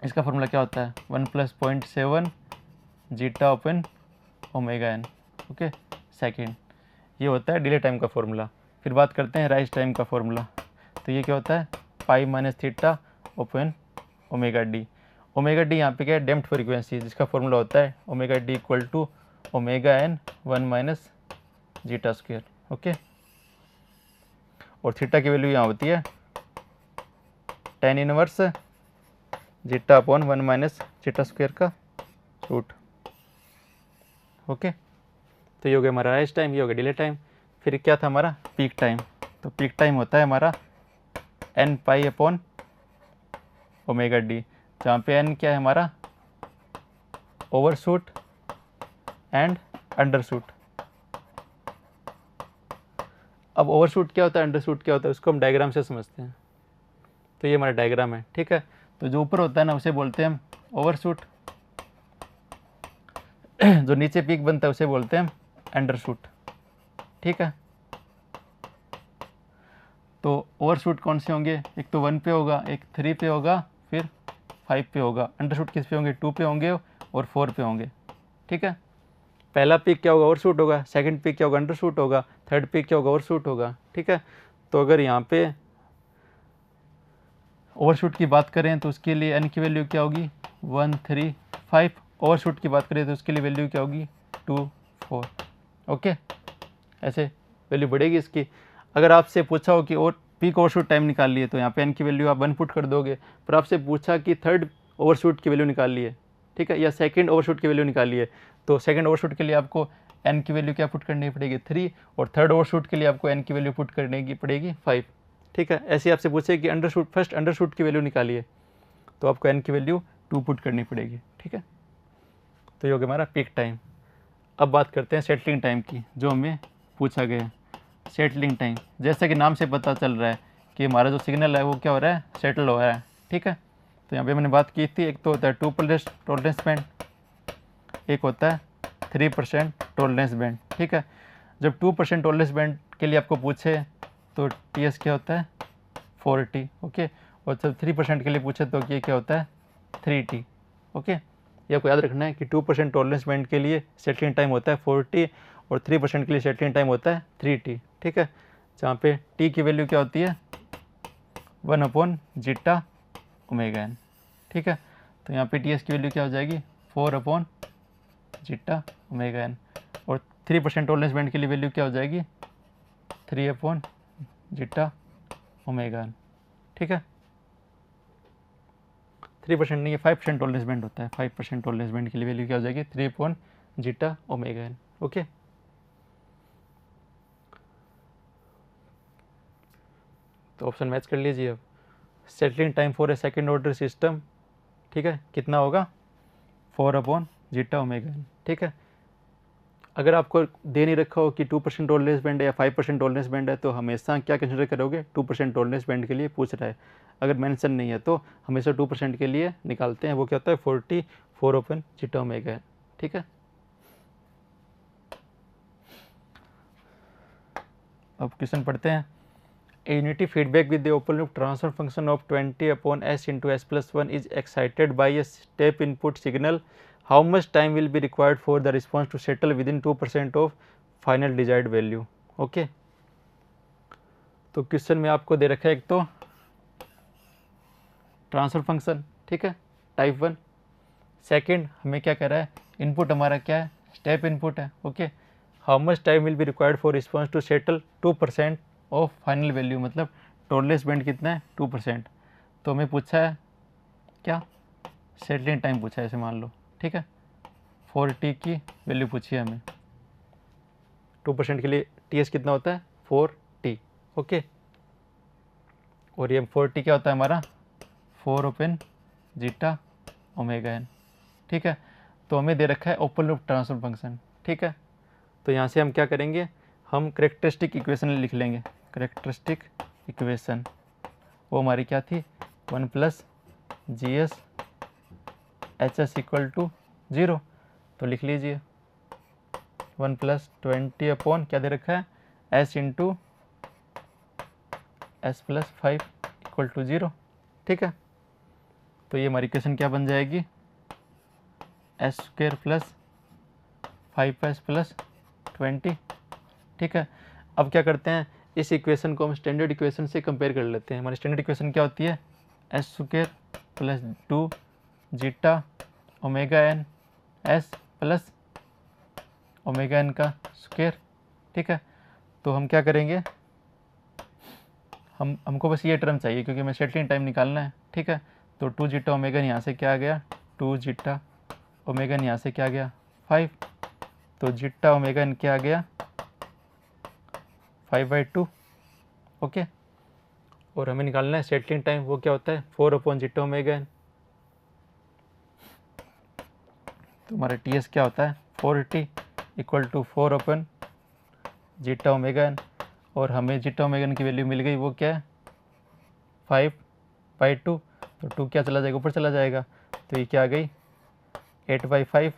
इसका फॉर्मूला क्या होता है 1 + 0.7 zeta upon omega N. Okay, second, ये होता है डिले टाइम का फॉर्मूला। फिर बात करते हैं राइज टाइम का फॉर्मूला, तो ये क्या होता है pi minus theta open omega D. Omega D यहाँ पे क्या है डैम्प्ड फ्रीक्वेंसी, जिसका फॉर्मूला होता है omega D equal to omega N 1 - zeta square. Okay, और थीटा की वैल्यू यहाँ होती है tan inverse zeta upon 1 - zeta square का रूट। ओके, तो ये हो गया हमारा राइज टाइम, ये हो गया डिले टाइम। फिर क्या था हमारा पीक टाइम, तो पीक टाइम होता है हमारा n pi upon omega D, जहाँ पे n क्या है हमारा ओवरशूट एंड अंडरशूट। अब ओवरशूट क्या होता है, अंडरशूट क्या होता है, उसको हम डायग्राम से समझते हैं। तो ये हमारा डायग्राम है। ठीक है, तो जो ऊपर होता है ना उसे बोलते हैं हम ओवरशूट, जो नीचे पीक बनता है उसे बोलते हैं हम अंडरशूट। ठीक है, तो ओवरशूट कौन से होंगे, एक तो 1 पे होगा, एक 3 पे होगा, फिर 5 पे होगा। अंडरशूट किस पे होंगे 2 पे होंगे और 4 पे होंगे। ठीक है, पहला पीक क्या होगा ओवरशूट होगा, सेकंड पीक क्या होगा अंडरशूट होगा, थर्ड पीक क्या होगा ओवरशूट होगा। ठीक है, तो अगर यहाँ पे ओवरशूट की बात करें तो उसके लिए n की वैल्यू क्या होगी 1 3 5। ओवरशूट की बात करें तो उसके लिए वैल्यू क्या होगी 2 4। ओके, ऐसे वैल्यू बढ़ेगी इसकी। अगर आपसे पूछा हो कि और पीक ओवरशूट टाइम निकाल लिए तो यहाँ पे n की वैल्यू आप 1 पुट कर दोगे, पर आपसे पूछा कि थर्ड ओवरशूट की वैल्यू निकाल लिए, ठीक है, या सेकंड ओवरशूट की वैल्यू निकाल लिए, तो सेकंड ओवरशूट के लिए आपको n की वैल्यू क्या पुट करनी पड़ेगी 3, और थर्ड ओवरशूट के लिए आपको n की वैल्यू पुट करने की पड़ेगी 5। ठीक है, ऐसे आपसे पूछे कि अंडरशूट फर्स्ट अंडरशूट की वैल्यू निकालिए, तो आपको n की वैल्यू 2 पुट करनी पड़ेगी। ठीक है, तो ये हो गया हमारा पीक टाइम। अब बात करते हैं सेटलिंग टाइम की, जो हमें पूछा गया है। सेटलिंग टाइम जैसा कि नाम से पता चल रहा है कि हमारा जो सिग्नल है वो क्या हो रहा है सेटल हो रहा है। ठीक है, तो यहाँ पे मैंने बात की थी, एक तो होता है 2% टॉलरेंस बैंड, एक होता है 3% टॉलरेंस बैंड। ठीक है, जब 2% टॉलरेंस बैंड के लिए आपको पूछे तो TS क्या होता है 4T। ओके, और जब 3% के लिए पूछे तो ये क्या होता है 3T। ओके, ये आपको याद रखना है कि 2% टॉलरेंस बैंड के लिए सेटलिंग टाइम होता है 4T, और 3% के लिए सेटलिंग टाइम होता है 3t, ठीक है, जहाँ पे t की वैल्यू क्या होती है 1/जीटा ओमेगा n, ठीक है। तो यहाँ पे ts की वैल्यू क्या हो जाएगी 4/जीटा ओमेगा n, और 3% टॉलरेंस बैंड के लिए वैल्यू क्या हो जाएगी 3/जीटा ओमेगा n, ठीक है। 3% नहीं है, 5% टॉलरेंस बैंड होता है, 5% टॉलरेंस बैंड के लिए वैल्यू क्या हो जाएगी 3/जीटा ओमेगा n, ओके। तो ऑप्शन मैच कर लीजिए अब। Settling time for a second order system, ठीक है, कितना होगा 4/जीटा ओमेगा n, ठीक है। अगर आपको दे नहीं रखा हो कि 2% टॉलरेंस बैंड है या 5% टॉलरेंस बैंड है, तो हमेशा क्या कंसिडर करोगे 2% टॉलरेंस बैंड के लिए पूछ रहा है। अगर मेंशन नहीं है तो हमेशा 2% के लिए निकालते हैं, वो क्या होता है 44/जीटा ओमेगा n, ठीक है। अब क्वेश्चन पढ़ते हैं। A unity feedback with the open loop transfer function of 20/s into s+1 is excited by a step input signal. How much time will be required for the response to settle within 2% of final desired value? Okay. तो question में आपको दे रखा है एक तो transfer function, ठीक है, type 1। Second हमें क्या कर रहा है, इनपुट हमारा क्या है स्टेप इनपुट है, okay. How much time will be required for response to settle 2% of final value, मतलब टॉलरेंस बैंड कितना है 2%। तो हमें पूछा है क्या सेटलिंग टाइम पूछा है, ऐसे मान लो, ठीक है, 4t की वैल्यू पूछी है हमें। 2% के लिए ts कितना होता है 4t, ओके। और ये 4t क्या होता है हमारा 4/जीटा ओमेगा n, ठीक है। तो हमें दे रखा है ओपन लूप ट्रांसफर फंक्शन, ठीक है। तो यहाँ से हम क्या करेंगे, हम करेक्टरिस्टिक इक्वेशन लिख लेंगे। करेक्टरिस्टिक इक्वेशन वो हमारी क्या थी 1 + GS HS = 0। तो लिख लीजिए 1 + 20 क्या दे रखा है S × S+5 = 0, ठीक है। तो ये हमारी इक्वेशन क्या बन जाएगी s² + 5s + 20, ठीक है। अब क्या करते हैं, इस इक्वेशन को हम स्टैंडर्ड इक्वेशन से कंपेयर कर लेते हैं। हमारी स्टैंडर्ड इक्वेशन क्या होती है s² + two zeta omega n s plus omega n का स्क्वायर, ठीक है। तो हम क्या करेंगे, हमको बस ये टर्म चाहिए क्योंकि हमें सेटलिंग टाइम निकालना है, ठीक है। तो 2जीटा ओमेगा n यहाँ से क्या आ गया 2जीटा ओमेगा n यहाँ से क्या आ गया 5, तो जीटा ओमेगा n क्या आ गया 5/2, ओके। और हमें निकालना है सेटलिंग टाइम, वो क्या होता है 4/जीटा ओमेगा n। तो हमारा ts क्या होता है 4t = 4/जीटा ओमेगा n, और हमें जीटा ओमेगा n की वैल्यू मिल गई, वो क्या है 5/2। तो 2 क्या चला जाएगा ऊपर चला जाएगा, तो ये क्या आ गई 8/5,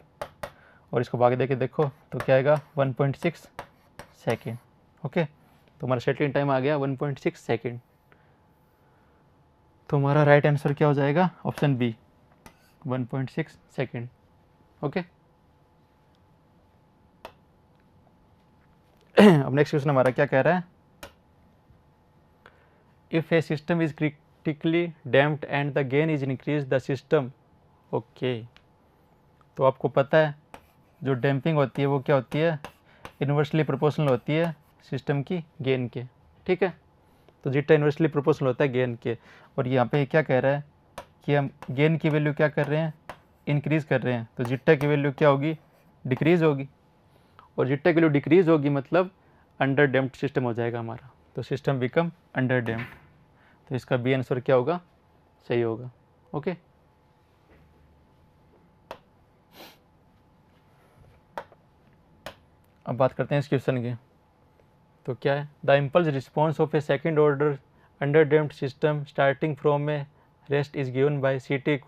और इसको भाग दे के देखो तो क्या आएगा 1.6 सेकेंड, ओके। तो हमारा सेटलिंग टाइम आ गया 1.6 सेकेंड। तो हमारा राइट आंसर क्या हो जाएगा ऑप्शन बी 1.6 सेकेंड, ओके। अब नेक्स्ट क्वेश्चन हमारा क्या कह रहा है, if A system is critically damped and the gain is increase the system, okay. तो आपको पता है जो डैम्पिंग होती है वो क्या होती है इन्वर्सली प्रोपोर्शनल होती है सिस्टम की गेन के, ठीक है। तो जीटा इन्वर्सली प्रोपोर्शनल होता है गेन के, और यहाँ पे क्या कह रहा है कि हम गेन की वैल्यू क्या कर रहे हैं इंक्रीज़ कर रहे हैं, तो जीटा की वैल्यू क्या होगी डिक्रीज़ होगी, और जीटा की वैल्यू डिक्रीज़ होगी मतलब अंडर डैम्प्ड सिस्टम हो जाएगा हमारा, तो सिस्टम बिकम अंडर डैम्प्ड। तो इसका बी आंसर क्या होगा सही होगा, ओके। अब बात करते हैं इस क्वेश्चन की। तो क्या है the impulse response of A second order under damped system starting from A rest is given bye CT =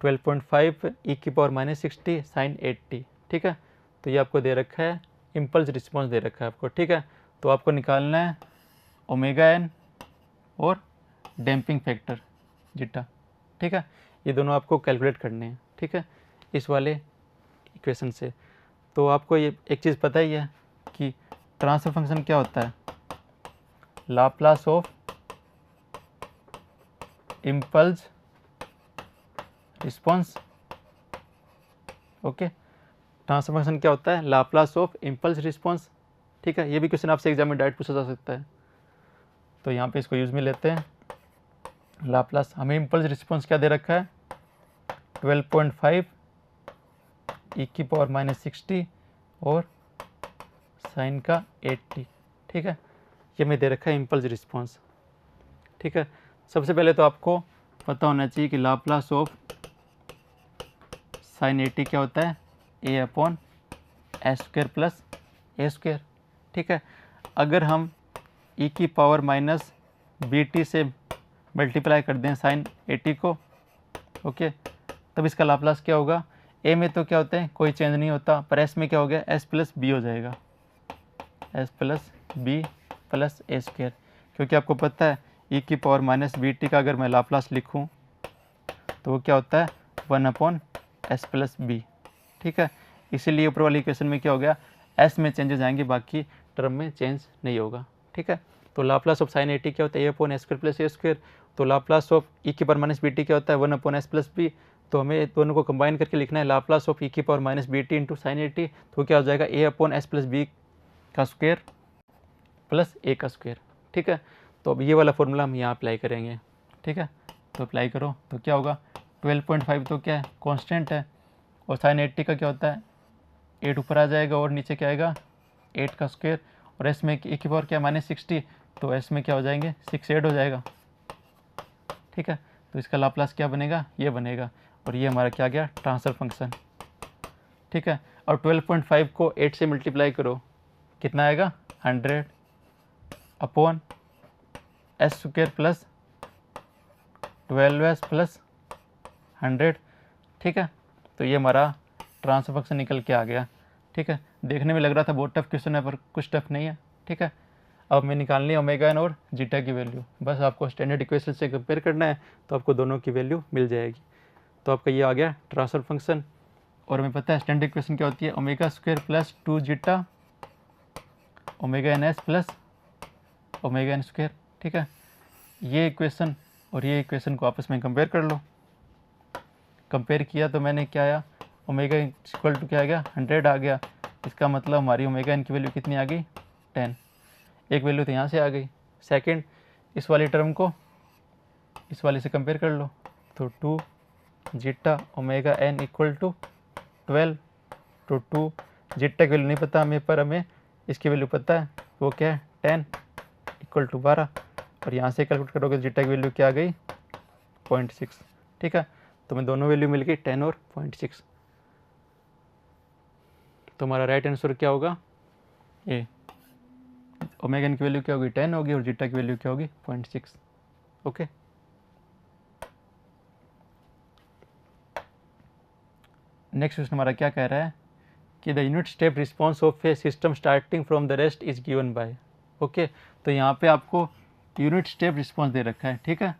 12.5 e⁻60 sin 8t, ठीक है। तो ये आपको दे रखा है इम्पल्स रिस्पॉन्स दे रखा है आपको, ठीक है। तो आपको निकालना है ओमेगा n और डैम्पिंग फैक्टर जीटा, ठीक है। ये दोनों आपको कैलकुलेट करने हैं, ठीक है, इस वाले इक्वेशन से। तो आपको ये एक चीज़ पता ही है कि ट्रांसफर फंक्शन क्या होता है, Laplace of impulse response. Okay, transfer function क्या होता है, लाप्लास ऑफ इम्पल्स रिस्पॉन्स। ठीक है, ये भी क्वेश्चन आपसे एग्जाम में डायरेक्ट पूछा जा सकता है। तो यहाँ पे इसको यूज में लेते हैं, लाप्लास। हमें इम्पल्स रिस्पॉन्स क्या दे रखा है, 12.5 e⁻60 और साइन का 80। ठीक है, ये मैं दे रखा है इम्पल्स रिस्पॉन्स। ठीक है, सबसे पहले तो आपको पता होना चाहिए कि लाप्लास ऑफ साइन 80 क्या होता है, a/s² प्लस a²। ठीक है, अगर हम e⁻ से मल्टीप्लाई कर दें साइन 80 को, ओके, तब इसका लाप्लास क्या होगा, a में तो क्या होता है कोई चेंज नहीं होता, पर s में क्या हो गया, s + b हो जाएगा, s + b + a²। क्योंकि आपको पता है e⁻ का अगर मैं लाप्लास लिखूं तो वो क्या होता है, 1/s + b। ठीक है, इसीलिए ऊपर वाली इक्वेशन में क्या हो गया, s में चेंजेस आएंगे, बाकी टर्म में चेंज नहीं होगा। ठीक है, तो लाप्लास ऑफ साइन 80 क्या होता है, a/s² + a²। तो लाप्लास ऑफ e⁻ क्या होता है, 1/s + b। तो हमें दोनों को कंबाइन करके लिखना है, Laplace of e⁻ into sine 80। तो क्या हो जाएगा, a/s + b का स्क्वायर प्लस a का स्क्वायर। ठीक है, तो अब ये वाला फॉर्मूला हम यहाँ अप्लाई करेंगे। ठीक है, तो अप्लाई करो तो क्या होगा, 12.5 तो क्या है, कांस्टेंट है, और साइन 80 का क्या होता है, 8 ऊपर आ जाएगा और नीचे क्या आएगा, 8 का स्क्वायर, और एस में एक बार क्या -60, तो एस में क्या हो जाएंगे, 6 ऐड हो जाएगा। ठीक है, तो इसका लाप्लास क्या बनेगा, ये बनेगा, और ये हमारा क्या गया, ट्रांसफर फंक्शन। ठीक है, और 12.5 को 8 से मल्टीप्लाई करो, कितना आएगा, 100/s² प्लस 12s प्लस 100। ठीक है, तो ये हमारा ट्रांसफर फंक्शन निकल के आ गया। ठीक है, देखने में लग रहा था बहुत टफ क्वेश्चन है, पर कुछ टफ नहीं है। ठीक है, अब हमें निकालनी है ओमेगा एन और जीटा की वैल्यू। बस आपको स्टैंडर्ड इक्वेशन से कंपेयर करना है, तो आपको दोनों की वैल्यू मिल जाएगी। तो आपका ये आ गया ट्रांसफर फंक्शन, और हमें पता है स्टैंडर्ड इक्वेशन क्या होती है, omega plus 2 zeta omega NS plus omega n²। ठीक है, ये इक्वेशन और ये इक्वेशन को आपस में कंपेयर कर लो। कंपेयर किया तो मैंने क्या आया, ओमेगा इक्वल टू क्या आ गया, 100 आ गया। इसका मतलब हमारी ओमेगा n की वैल्यू कितनी आ गई, 10। एक वैल्यू तो यहाँ से आ गई। सेकंड, इस वाली टर्म को इस वाले से कंपेयर कर लो, तो 2 zeta omega n equal to 12। तो 2 जीटा की वैल्यू नहीं पता हमें, पर हमें इसकी वैल्यू पता है, वो क्या है, 10 इक्वल टू 12। और यहाँ से कैलकुलेट करोगे तो जीटा की वैल्यू क्या आ गई, 0.6। ठीक है, तो मैं दोनों वैल्यू मिल गई 10 और 0.6। तो हमारा राइट आंसर क्या होगा, ए। ओमेगा n की वैल्यू क्या होगी, 10 होगी, और जीटा की वैल्यू क्या होगी, 0.6। ओके, नेक्स्ट क्वेश्चन हमारा क्या कह रहा है कि the unit step response of a system starting from the rest is given bye. Okay, तो यहाँ पे आपको यूनिट स्टेप रिस्पॉन्स दे रखा है। ठीक है,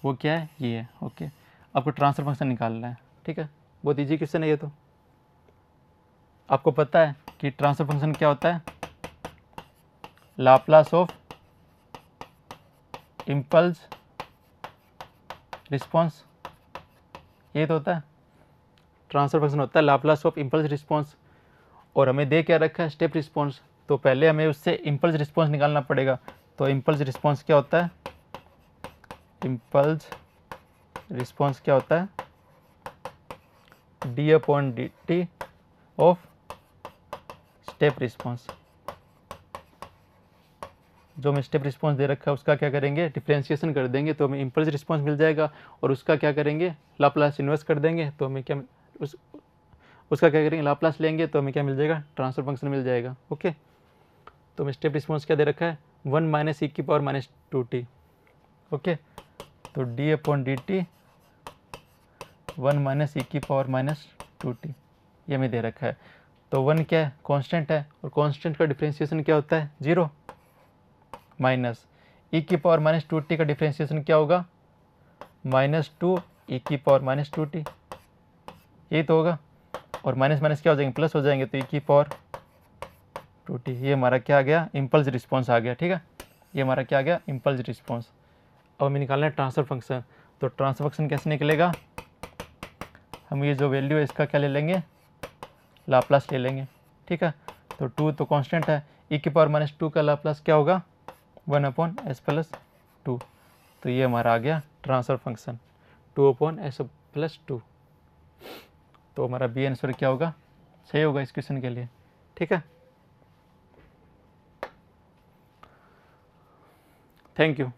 वो क्या है, ये है। ओके, आपको ट्रांसफर फंक्शन निकालना है। ठीक है, बहुत ईजी क्वेश्चन है ये। तो आपको पता है कि ट्रांसफर फंक्शन क्या होता है, लाप्लास ऑफ इम्पल्स रिस्पॉन्स, ये तो होता है ट्रांसफर फंक्शन, होता है लाप्लास ऑफ इम्पल्स रिस्पॉन्स। और हमें दे क्या रखा है, स्टेप रिस्पॉन्स। तो पहले हमें उससे इम्पल्स रिस्पॉन्स निकालना पड़ेगा। तो इम्पल्स रिस्पॉन्स क्या होता है, इम्पल्स रिस्पॉन्स क्या होता है, d/dt ऑफ स्टेप रिस्पॉन्स। जो हमें स्टेप रिस्पॉन्स दे रखा है उसका क्या करेंगे, डिफरेंशिएशन कर देंगे, तो हमें इम्पल्स रिस्पॉन्स मिल जाएगा। और उसका क्या करेंगे, लाप्लास इन्वर्स कर देंगे, तो हमें क्या उसका क्या करेंगे, लाप्लास लेंगे, तो हमें क्या मिल जाएगा, ट्रांसफर फंक्शन मिल जाएगा। ओके, तो हमें स्टेप रिस्पॉन्स क्या दे रखा है, 1 - e⁻²t। ओके, तो d/dt 1 - e⁻²t ये हमें दे रखा है। तो 1 क्या है, कांस्टेंट है, और कांस्टेंट का डिफरेंशिएशन क्या होता है, 0, माइनस e⁻²t का डिफरेंशिएशन क्या होगा, -2 e⁻²t, यही तो होगा। और माइनस माइनस क्या हो जाएंगे, प्लस हो जाएंगे, तो e⁻²t, ये हमारा क्या आ गया, इम्पल्स रिस्पॉन्स आ गया। ठीक है, ये हमारा क्या आ गया, इम्पल्स रिस्पॉन्स। अब हमें निकालना है ट्रांसफर फंक्शन। तो ट्रांसफर फंक्शन कैसे निकलेगा, हम ये जो वैल्यू है इसका क्या ले लेंगे, लाप्लास ले लेंगे। ठीक है, तो 2 तो कांस्टेंट है, e⁻²2 का लाप्लास क्या होगा, 1/s+2। तो ये हमारा आ गया ट्रांसफर फंक्शन 2/s+2। तो हमारा बी आंसर क्या होगा, सही होगा इस क्वेश्चन के लिए। ठीक है, थैंक यू।